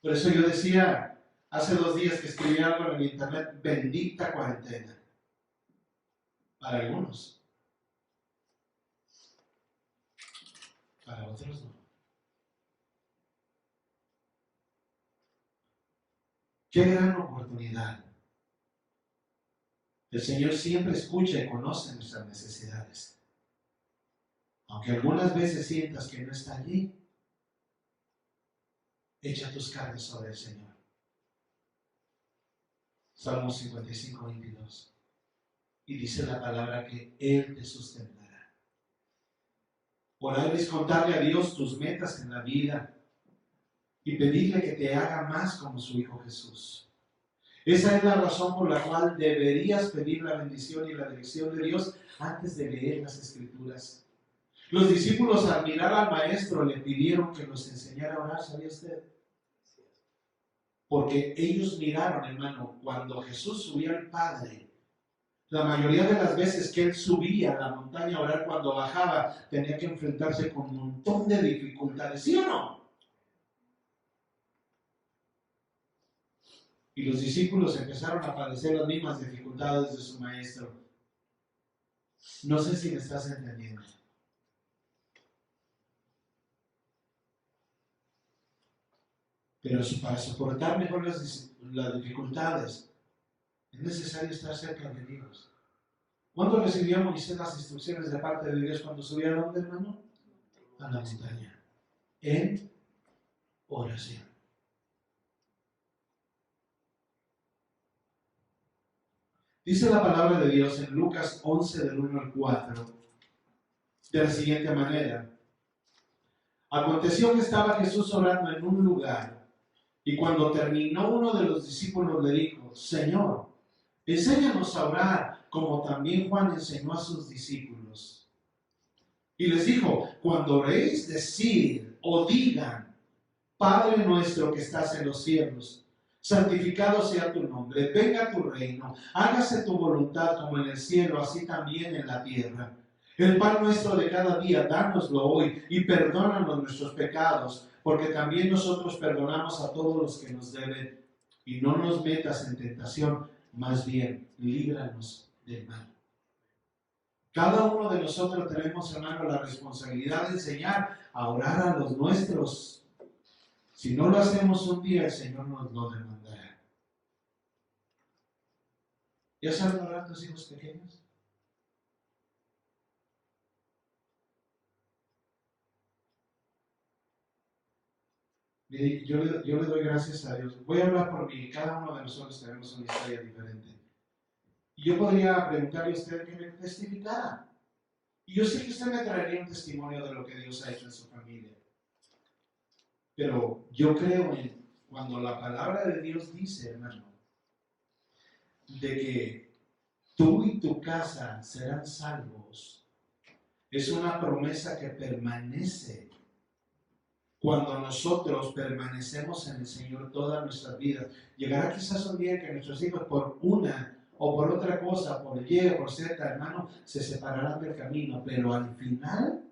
Por eso yo decía, hace 2 días que escribí algo en el internet, bendita cuarentena. Para algunos. Para otros no. ¡Qué gran oportunidad! El Señor siempre escucha y conoce nuestras necesidades. Aunque algunas veces sientas que no está allí, echa tus cargas sobre el Señor. Salmo 55, 22. Y dice la palabra que Él te sustentará. Orar es contarle a Dios tus metas en la vida y pedirle que te haga más como su Hijo Jesús. Esa es la razón por la cual deberías pedir la bendición y la dirección de Dios antes de leer las Escrituras. Los discípulos al mirar al Maestro le pidieron que los enseñara a orar, ¿sabía usted? Porque ellos miraron, hermano, cuando Jesús subía al Padre, la mayoría de las veces que Él subía a la montaña a orar, cuando bajaba, tenía que enfrentarse con un montón de dificultades, ¿sí o no? Y los discípulos empezaron a padecer las mismas dificultades de su Maestro. No sé si me estás entendiendo. Pero para soportar mejor las dificultades, es necesario estar cerca de Dios. ¿Cuándo recibió Moisés las instrucciones de parte de Dios cuando subía a dónde, hermano? A la montaña. En oración. Dice la palabra de Dios en Lucas 11, del 1 al 4, de la siguiente manera. Aconteció que estaba Jesús orando en un lugar, y cuando terminó, uno de los discípulos le dijo: Señor, enséñanos a orar, como también Juan enseñó a sus discípulos. Y les dijo: cuando oréis, decid o digan: Padre nuestro que estás en los cielos, santificado sea tu nombre, venga tu reino, hágase tu voluntad como en el cielo, así también en la tierra. El pan nuestro de cada día, dánoslo hoy, y perdónanos nuestros pecados, porque también nosotros perdonamos a todos los que nos deben, y no nos metas en tentación, más bien, líbranos del mal. Cada uno de nosotros tenemos, hermano, la responsabilidad de enseñar a orar a los nuestros. Si no lo hacemos un día, el Señor nos lo demandará. ¿Ya saben orar tus hijos pequeños? Yo le doy gracias a Dios. Voy a hablar por mí. Cada uno de nosotros tenemos una historia diferente. Y yo podría preguntarle a usted que me testificara. Y yo sé que usted me traería un testimonio de lo que Dios ha hecho en su familia. Pero yo creo en cuando la palabra de Dios dice, hermano, de que tú y tu casa serán salvos. Es una promesa que permanece cuando nosotros permanecemos en el Señor todas nuestras vidas. Llegará quizás un día que nuestros hijos por una o por otra cosa, por Y o por Z, hermano, se separarán del camino, pero al final,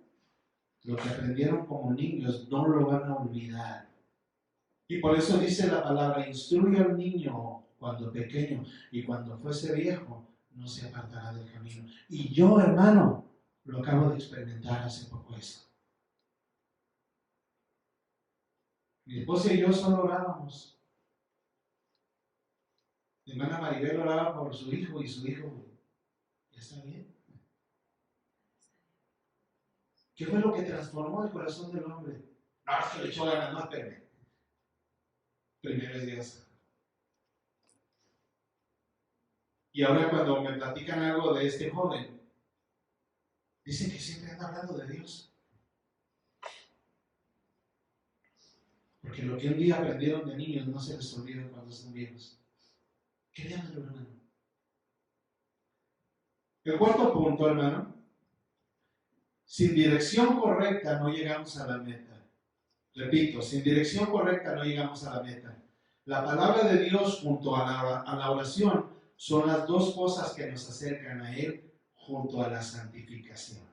lo que aprendieron como niños no lo van a olvidar. Y por eso dice la palabra: instruye al niño cuando pequeño, y cuando fuese viejo no se apartará del camino. Y yo, hermano, lo acabo de experimentar hace poco eso. Mi esposa y yo solo orábamos. Mi hermana Maribel oraba por su hijo, y su hijo, ¿ya está bien? ¿Qué fue lo que transformó el corazón del hombre? No, es que le echó ganas, no, espérame. Primero es Dios. Y ahora cuando me platican algo de este joven, dicen que siempre anda hablando de Dios. Porque lo que un día aprendieron de niños no se les olvida cuando son viejos. Créanmelo, hermano. El cuarto punto, hermano. Sin dirección correcta no llegamos a la meta. Repito, sin dirección correcta no llegamos a la meta. La palabra de Dios junto a la oración son las dos cosas que nos acercan a Él junto a la santificación.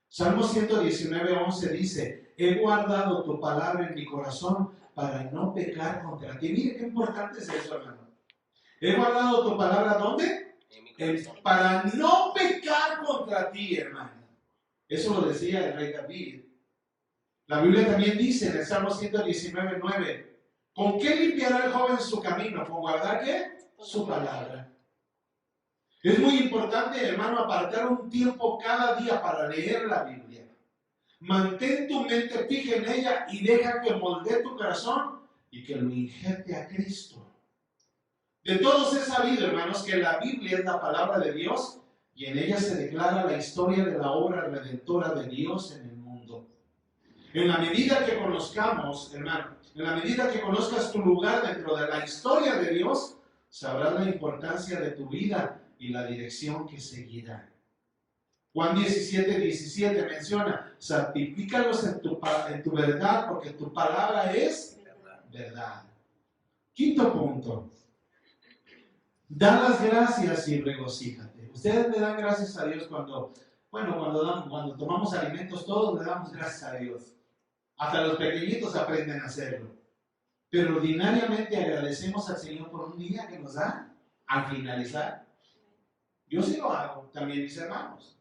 Salmo 119:11 dice: he guardado tu palabra en mi corazón para no pecar contra ti. Mire qué importante es eso, hermano. He guardado tu palabra, ¿dónde? Para no pecar contra ti, hermano. Eso lo decía el rey David. La Biblia también dice en el Salmo 119:9: ¿con qué limpiará el joven su camino? ¿Con guardar qué? Su palabra. Es muy importante, hermano, apartar un tiempo cada día para leer la Biblia. Mantén tu mente fija en ella y deja que moldee tu corazón y que lo injerte a Cristo. De todos he sabido, hermanos, que la Biblia es la palabra de Dios y en ella se declara la historia de la obra redentora de Dios en el mundo. En la medida que conozcamos, hermano, en la medida que conozcas tu lugar dentro de la historia de Dios, sabrás la importancia de tu vida y la dirección que seguirá. Juan 17:17 menciona, santifícalos en tu verdad, porque tu palabra es verdad. Quinto punto, da las gracias y regocíjate. Ustedes le dan gracias a Dios cuando tomamos alimentos, todos le damos gracias a Dios. Hasta los pequeñitos aprenden a hacerlo. Pero ordinariamente agradecemos al Señor por un día que nos da al finalizar. Yo sí lo hago, también mis hermanos.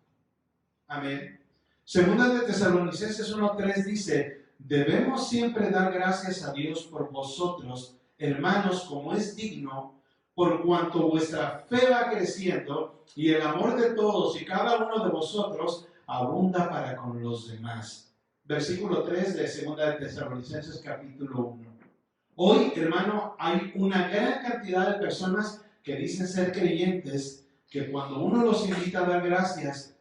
Amén. Segunda de Tesalonicenses 1:3 dice, debemos siempre dar gracias a Dios por vosotros, hermanos, como es digno, por cuanto vuestra fe va creciendo y el amor de todos y cada uno de vosotros abunda para con los demás. Versículo 3 de Segunda de Tesalonicenses capítulo 1. Hoy, hermano, hay una gran cantidad de personas que dicen ser creyentes, que cuando uno los invita a dar gracias,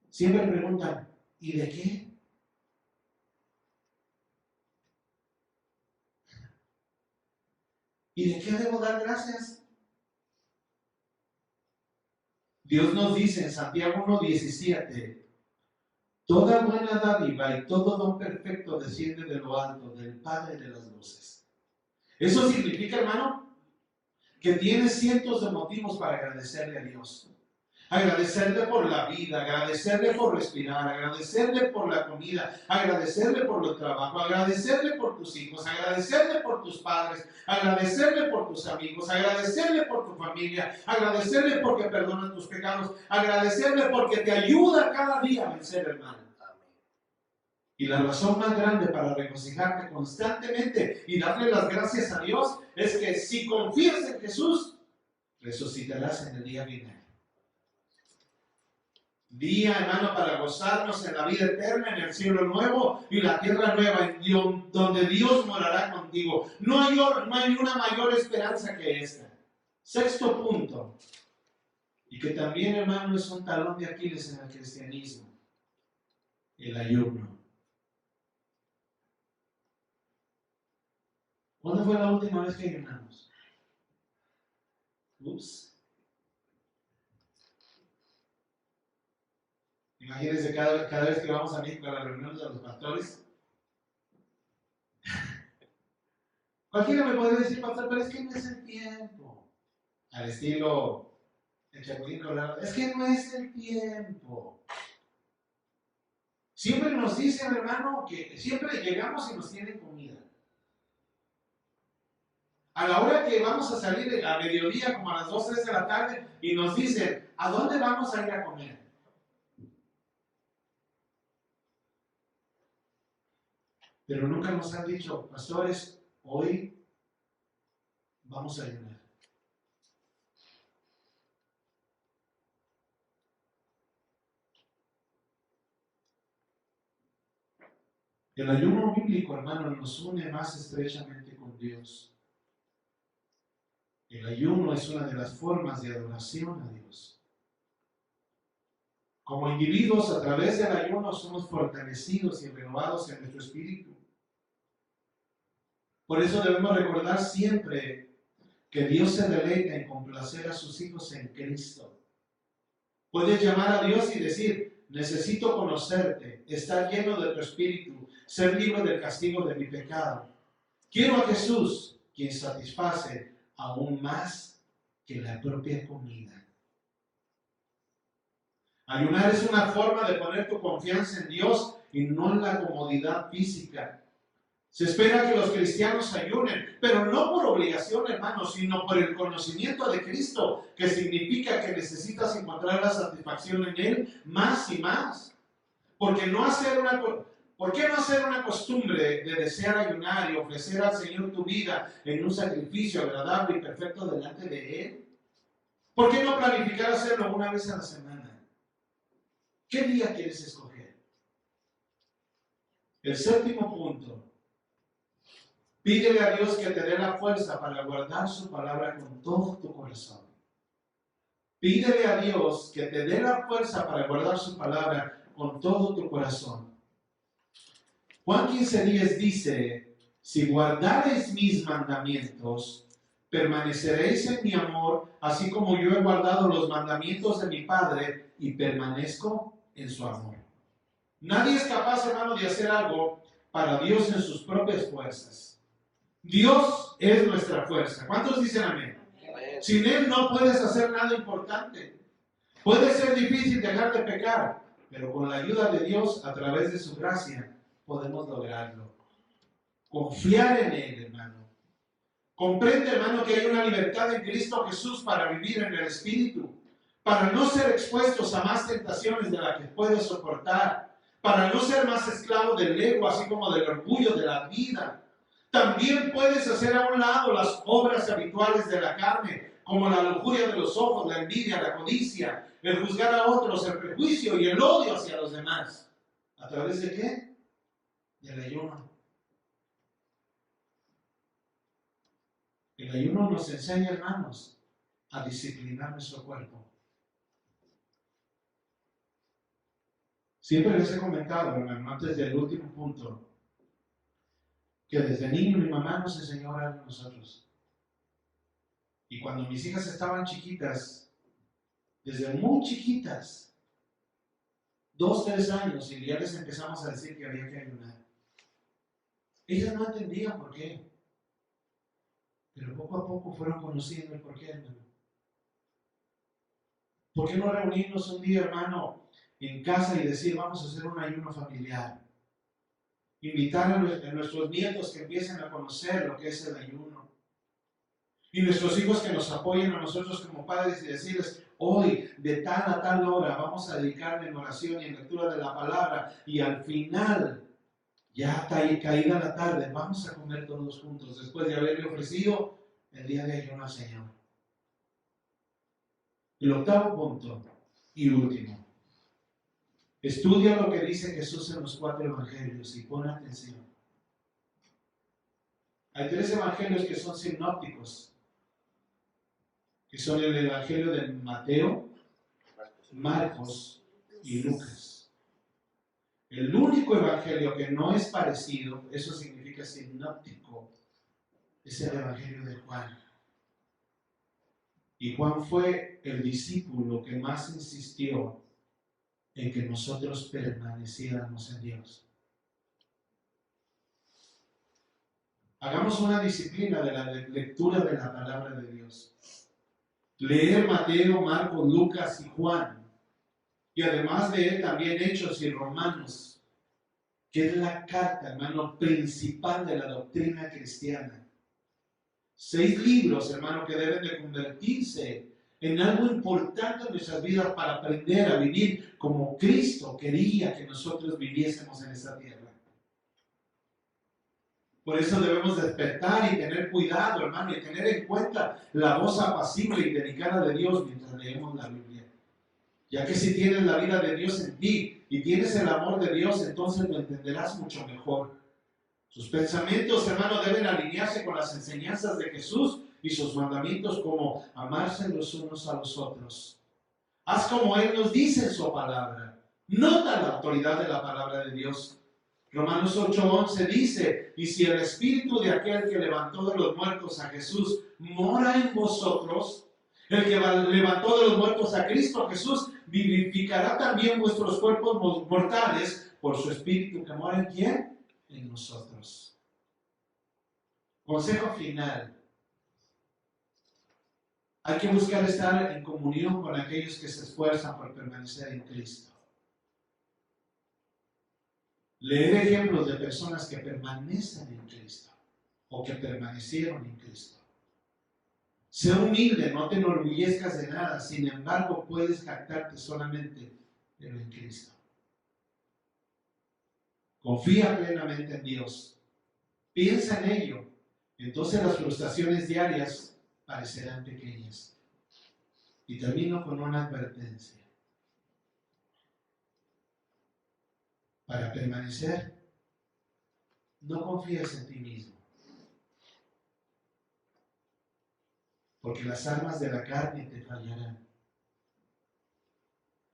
siempre preguntan, ¿y de qué? ¿Y de qué debo dar gracias? Dios nos dice en Santiago 1:17, toda buena dádiva y todo don perfecto desciende de lo alto, del Padre de las luces. Eso significa, hermano, que tienes cientos de motivos para agradecerle a Dios. Agradecerle por la vida, agradecerle por respirar, agradecerle por la comida, agradecerle por el trabajo, agradecerle por tus hijos, agradecerle por tus padres, agradecerle por tus amigos, agradecerle por tu familia, agradecerle porque perdona tus pecados, agradecerle porque te ayuda cada día a vencer el mal. Y la razón más grande para regocijarte constantemente y darle las gracias a Dios es que si confías en Jesús, resucitarás en el día final. Día, hermano, para gozarnos en la vida eterna, en el cielo nuevo y la tierra nueva, donde Dios morará contigo. No hay una mayor esperanza que esta. Sexto punto, y que también, hermano, es un talón de Aquiles en el cristianismo: el ayuno. ¿Cuándo fue la última vez que ayunamos? Imagínense cada vez que vamos a México a las reuniones de los pastores. Cualquiera me podría decir, pastor, pero es que no es el tiempo. Al estilo el Chapulín Colorado. Es que no es el tiempo. Siempre nos dicen, hermano, que siempre llegamos y nos tienen comida. A la hora que vamos a salir a mediodía, como a las 2, 3 de la tarde, y nos dicen, ¿a dónde vamos a ir a comer? Pero nunca nos han dicho, pastores, hoy vamos a ayunar. El ayuno bíblico, hermano, nos une más estrechamente con Dios. El ayuno es una de las formas de adoración a Dios. Como individuos, a través del ayuno somos fortalecidos y renovados en nuestro espíritu. Por eso debemos recordar siempre que Dios se deleita en complacer a sus hijos en Cristo. Puedes llamar a Dios y decir, necesito conocerte, estar lleno de tu espíritu, ser libre del castigo de mi pecado. Quiero a Jesús, quien satisface aún más que la propia comida. Ayunar es una forma de poner tu confianza en Dios y no en la comodidad física. Se espera que los cristianos ayunen, pero no por obligación, hermanos, sino por el conocimiento de Cristo, que significa que necesitas encontrar la satisfacción en Él más y más. ¿Por qué no hacer una costumbre de desear ayunar y ofrecer al Señor tu vida en un sacrificio agradable y perfecto delante de Él? ¿Por qué no planificar hacerlo una vez a la semana? ¿Qué día quieres escoger? El séptimo punto. Pídele a Dios que te dé la fuerza para guardar su palabra con todo tu corazón. Pídele a Dios que te dé la fuerza para guardar su palabra con todo tu corazón. Juan 15:10 dice, si guardareis mis mandamientos, permaneceréis en mi amor, así como yo he guardado los mandamientos de mi Padre y permanezco en su amor. Nadie es capaz, hermano, de hacer algo para Dios en sus propias fuerzas. Dios es nuestra fuerza. ¿Cuántos dicen amén? Amén. Sin Él no puedes hacer nada importante. Puede ser difícil dejar de pecar, pero con la ayuda de Dios, a través de su gracia, podemos lograrlo. Confiar en Él, hermano. Comprende, hermano, que hay una libertad en Cristo Jesús para vivir en el Espíritu, para no ser expuestos a más tentaciones de las que puedes soportar, para no ser más esclavo del ego, así como del orgullo de la vida. También puedes hacer a un lado las obras habituales de la carne, como la lujuria de los ojos, la envidia, la codicia, el juzgar a otros, el prejuicio y el odio hacia los demás. ¿A través de qué? Del ayuno. El ayuno nos enseña, hermanos, a disciplinar nuestro cuerpo. Siempre les he comentado, hermano, antes del último punto, que desde niño mi mamá nos enseñó a orar a nosotros. Y cuando mis hijas estaban chiquitas, desde muy chiquitas, 2, 3 años, y ya les empezamos a decir que había que ayunar. Ellas no entendían por qué. Pero poco a poco fueron conociendo el porqué, hermano. ¿Por qué no reunirnos un día, hermano, en casa y decir, vamos a hacer un ayuno familiar? Invitar a nuestros nietos que empiecen a conocer lo que es el ayuno. Y nuestros hijos que nos apoyen a nosotros como padres y decirles, hoy de tal a tal hora vamos a dedicarle en oración y en lectura de la palabra, y al final, ya caída la tarde, vamos a comer todos juntos después de haberle ofrecido el día de ayuno al Señor. El octavo punto y último. Estudia lo que dice Jesús en los 4 evangelios y pon atención. Hay 3 evangelios que son sinópticos, que son el evangelio de Mateo, Marcos y Lucas. El único evangelio que no es parecido, eso significa sinóptico, es el evangelio de Juan. Y Juan fue el discípulo que más insistió en que nosotros permaneciéramos en Dios. Hagamos una disciplina de la lectura de la palabra de Dios. Leer Mateo, Marcos, Lucas y Juan. Y además de él también Hechos y Romanos, que es la carta, hermano, principal de la doctrina cristiana. 6 libros, hermano, que deben de convertirse en algo importante en nuestras vidas para aprender a vivir como Cristo quería que nosotros viviésemos en esta tierra. Por eso debemos despertar y tener cuidado, hermano, y tener en cuenta la voz apacible y delicada de Dios mientras leemos la Biblia. Ya que si tienes la vida de Dios en ti y tienes el amor de Dios, entonces lo entenderás mucho mejor. Sus pensamientos, hermano, deben alinearse con las enseñanzas de Jesús y sus mandamientos, como amarse los unos a los otros. Haz como Él nos dice en su palabra. Nota la autoridad de la palabra de Dios. Romanos 8:11 dice, y si el espíritu de aquel que levantó de los muertos a Jesús mora en vosotros, el que levantó de los muertos a Cristo Jesús vivificará también vuestros cuerpos mortales por su espíritu que mora en ¿quién? En nosotros. Consejo final. Hay que buscar estar en comunión con aquellos que se esfuerzan por permanecer en Cristo. Leer ejemplos de personas que permanecen en Cristo o que permanecieron en Cristo. Sé humilde, no te enorgullezcas de nada, sin embargo puedes jactarte solamente en Cristo. Confía plenamente en Dios. Piensa en ello. Entonces las frustraciones diarias parecerán pequeñas. Y termino con una advertencia. Para permanecer, no confíes en ti mismo. Porque las armas de la carne te fallarán.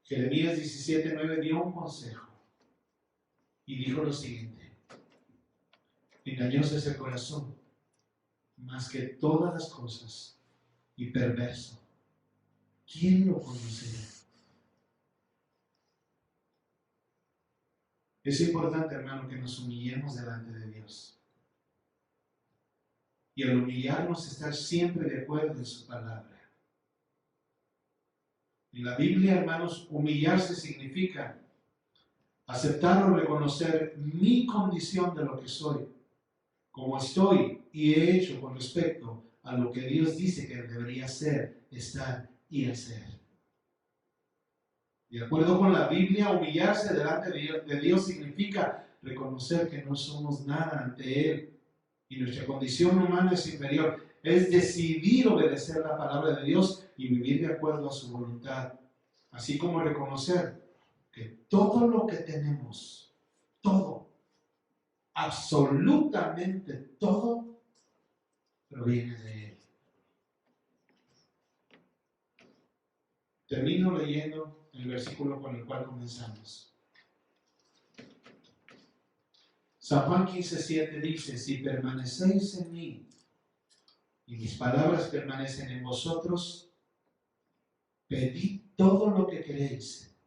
Jeremías 17:9 dio un consejo y dijo lo siguiente: engañoso es el corazón, más que todas las cosas, y perverso. ¿Quién lo conocerá? Es importante, hermano, que nos humillemos delante de Dios. Y al humillarnos, estar siempre de acuerdo en su palabra. En la Biblia, hermanos, humillarse significa aceptar o reconocer mi condición de lo que soy, como estoy y he hecho con respecto a lo que Dios dice que debería ser, estar y hacer. De acuerdo con la Biblia, humillarse delante de Dios significa reconocer que no somos nada ante Él y nuestra condición humana es inferior. Es decidir obedecer la palabra de Dios y vivir de acuerdo a su voluntad, así como reconocer que todo lo que tenemos, todo, absolutamente todo, proviene de Él. Termino leyendo el versículo con el cual comenzamos. San Juan 15:7 dice: si permanecéis en mí y mis palabras permanecen en vosotros, pedid todo lo que queréis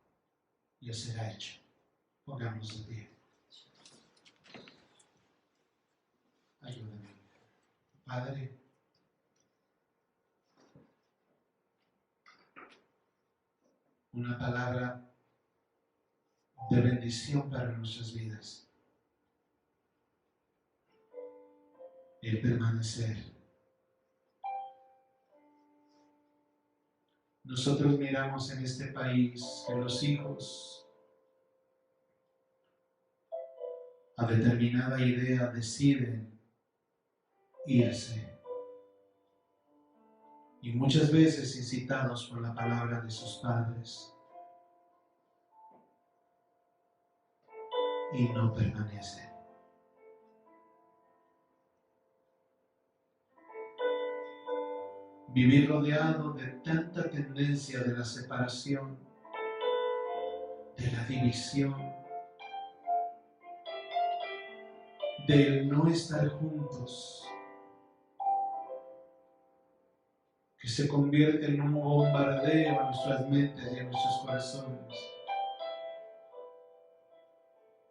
y os será hecho. Pongámonos de pie. Ayúdame. Padre, una palabra de bendición para nuestras vidas. El permanecer. Nosotros miramos en este país que los hijos a determinada idea deciden irse. Y muchas veces incitados por la palabra de sus padres. Y no permanecen. Vivir rodeado de tanta tendencia de la separación, de la división, del no estar juntos, que se convierte en un bombardeo a nuestras mentes y a nuestros corazones.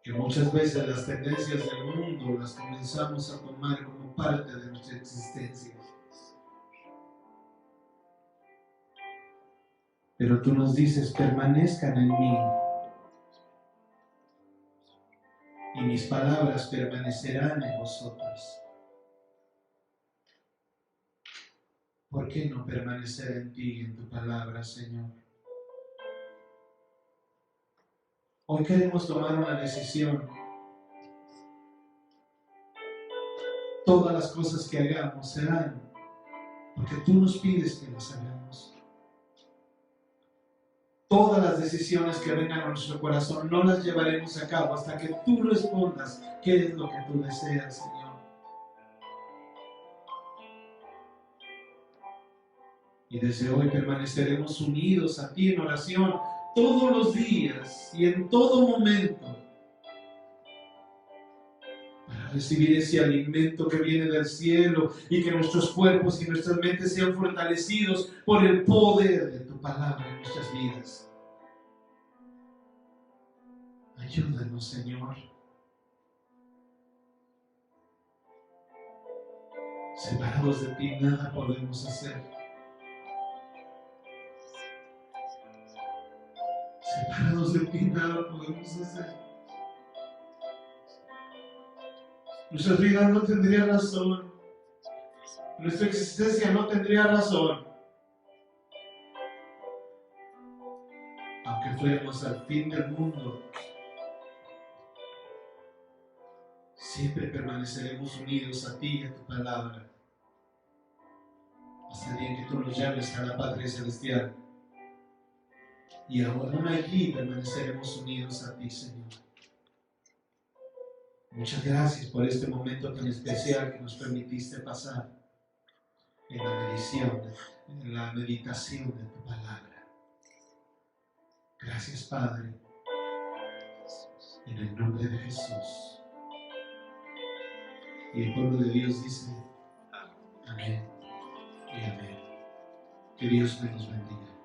Que muchas veces las tendencias del mundo las comenzamos a tomar como parte de nuestra existencia. Pero tú nos dices: permanezcan en mí y mis palabras permanecerán en vosotros. ¿Por qué no permanecer en ti y en tu palabra, Señor? Hoy queremos tomar una decisión. Todas las cosas que hagamos serán porque tú nos pides que las hagamos. Todas las decisiones que vengan a nuestro corazón no las llevaremos a cabo hasta que tú respondas qué es lo que tú deseas, Señor. Y desde hoy permaneceremos unidos a ti en oración todos los días y en todo momento para recibir ese alimento que viene del cielo y que nuestros cuerpos y nuestras mentes sean fortalecidos por el poder de tu palabra en nuestras vidas. Ayúdanos, Señor. Separados de ti nada podemos hacer. Separados de ti nada podemos hacer. Nuestras vidas no tendrían razón. Nuestra existencia no tendría razón. Aunque fuéramos al fin del mundo, siempre permaneceremos unidos a ti y a tu palabra, hasta el día en que tú nos llames a la patria celestial. Y aún allí permaneceremos unidos a ti, Señor. Muchas gracias por este momento tan especial que nos permitiste pasar en la meditación de tu palabra. Gracias, Padre, en el nombre de Jesús. Y el pueblo de Dios dice, amén y amén. Que Dios me los bendiga.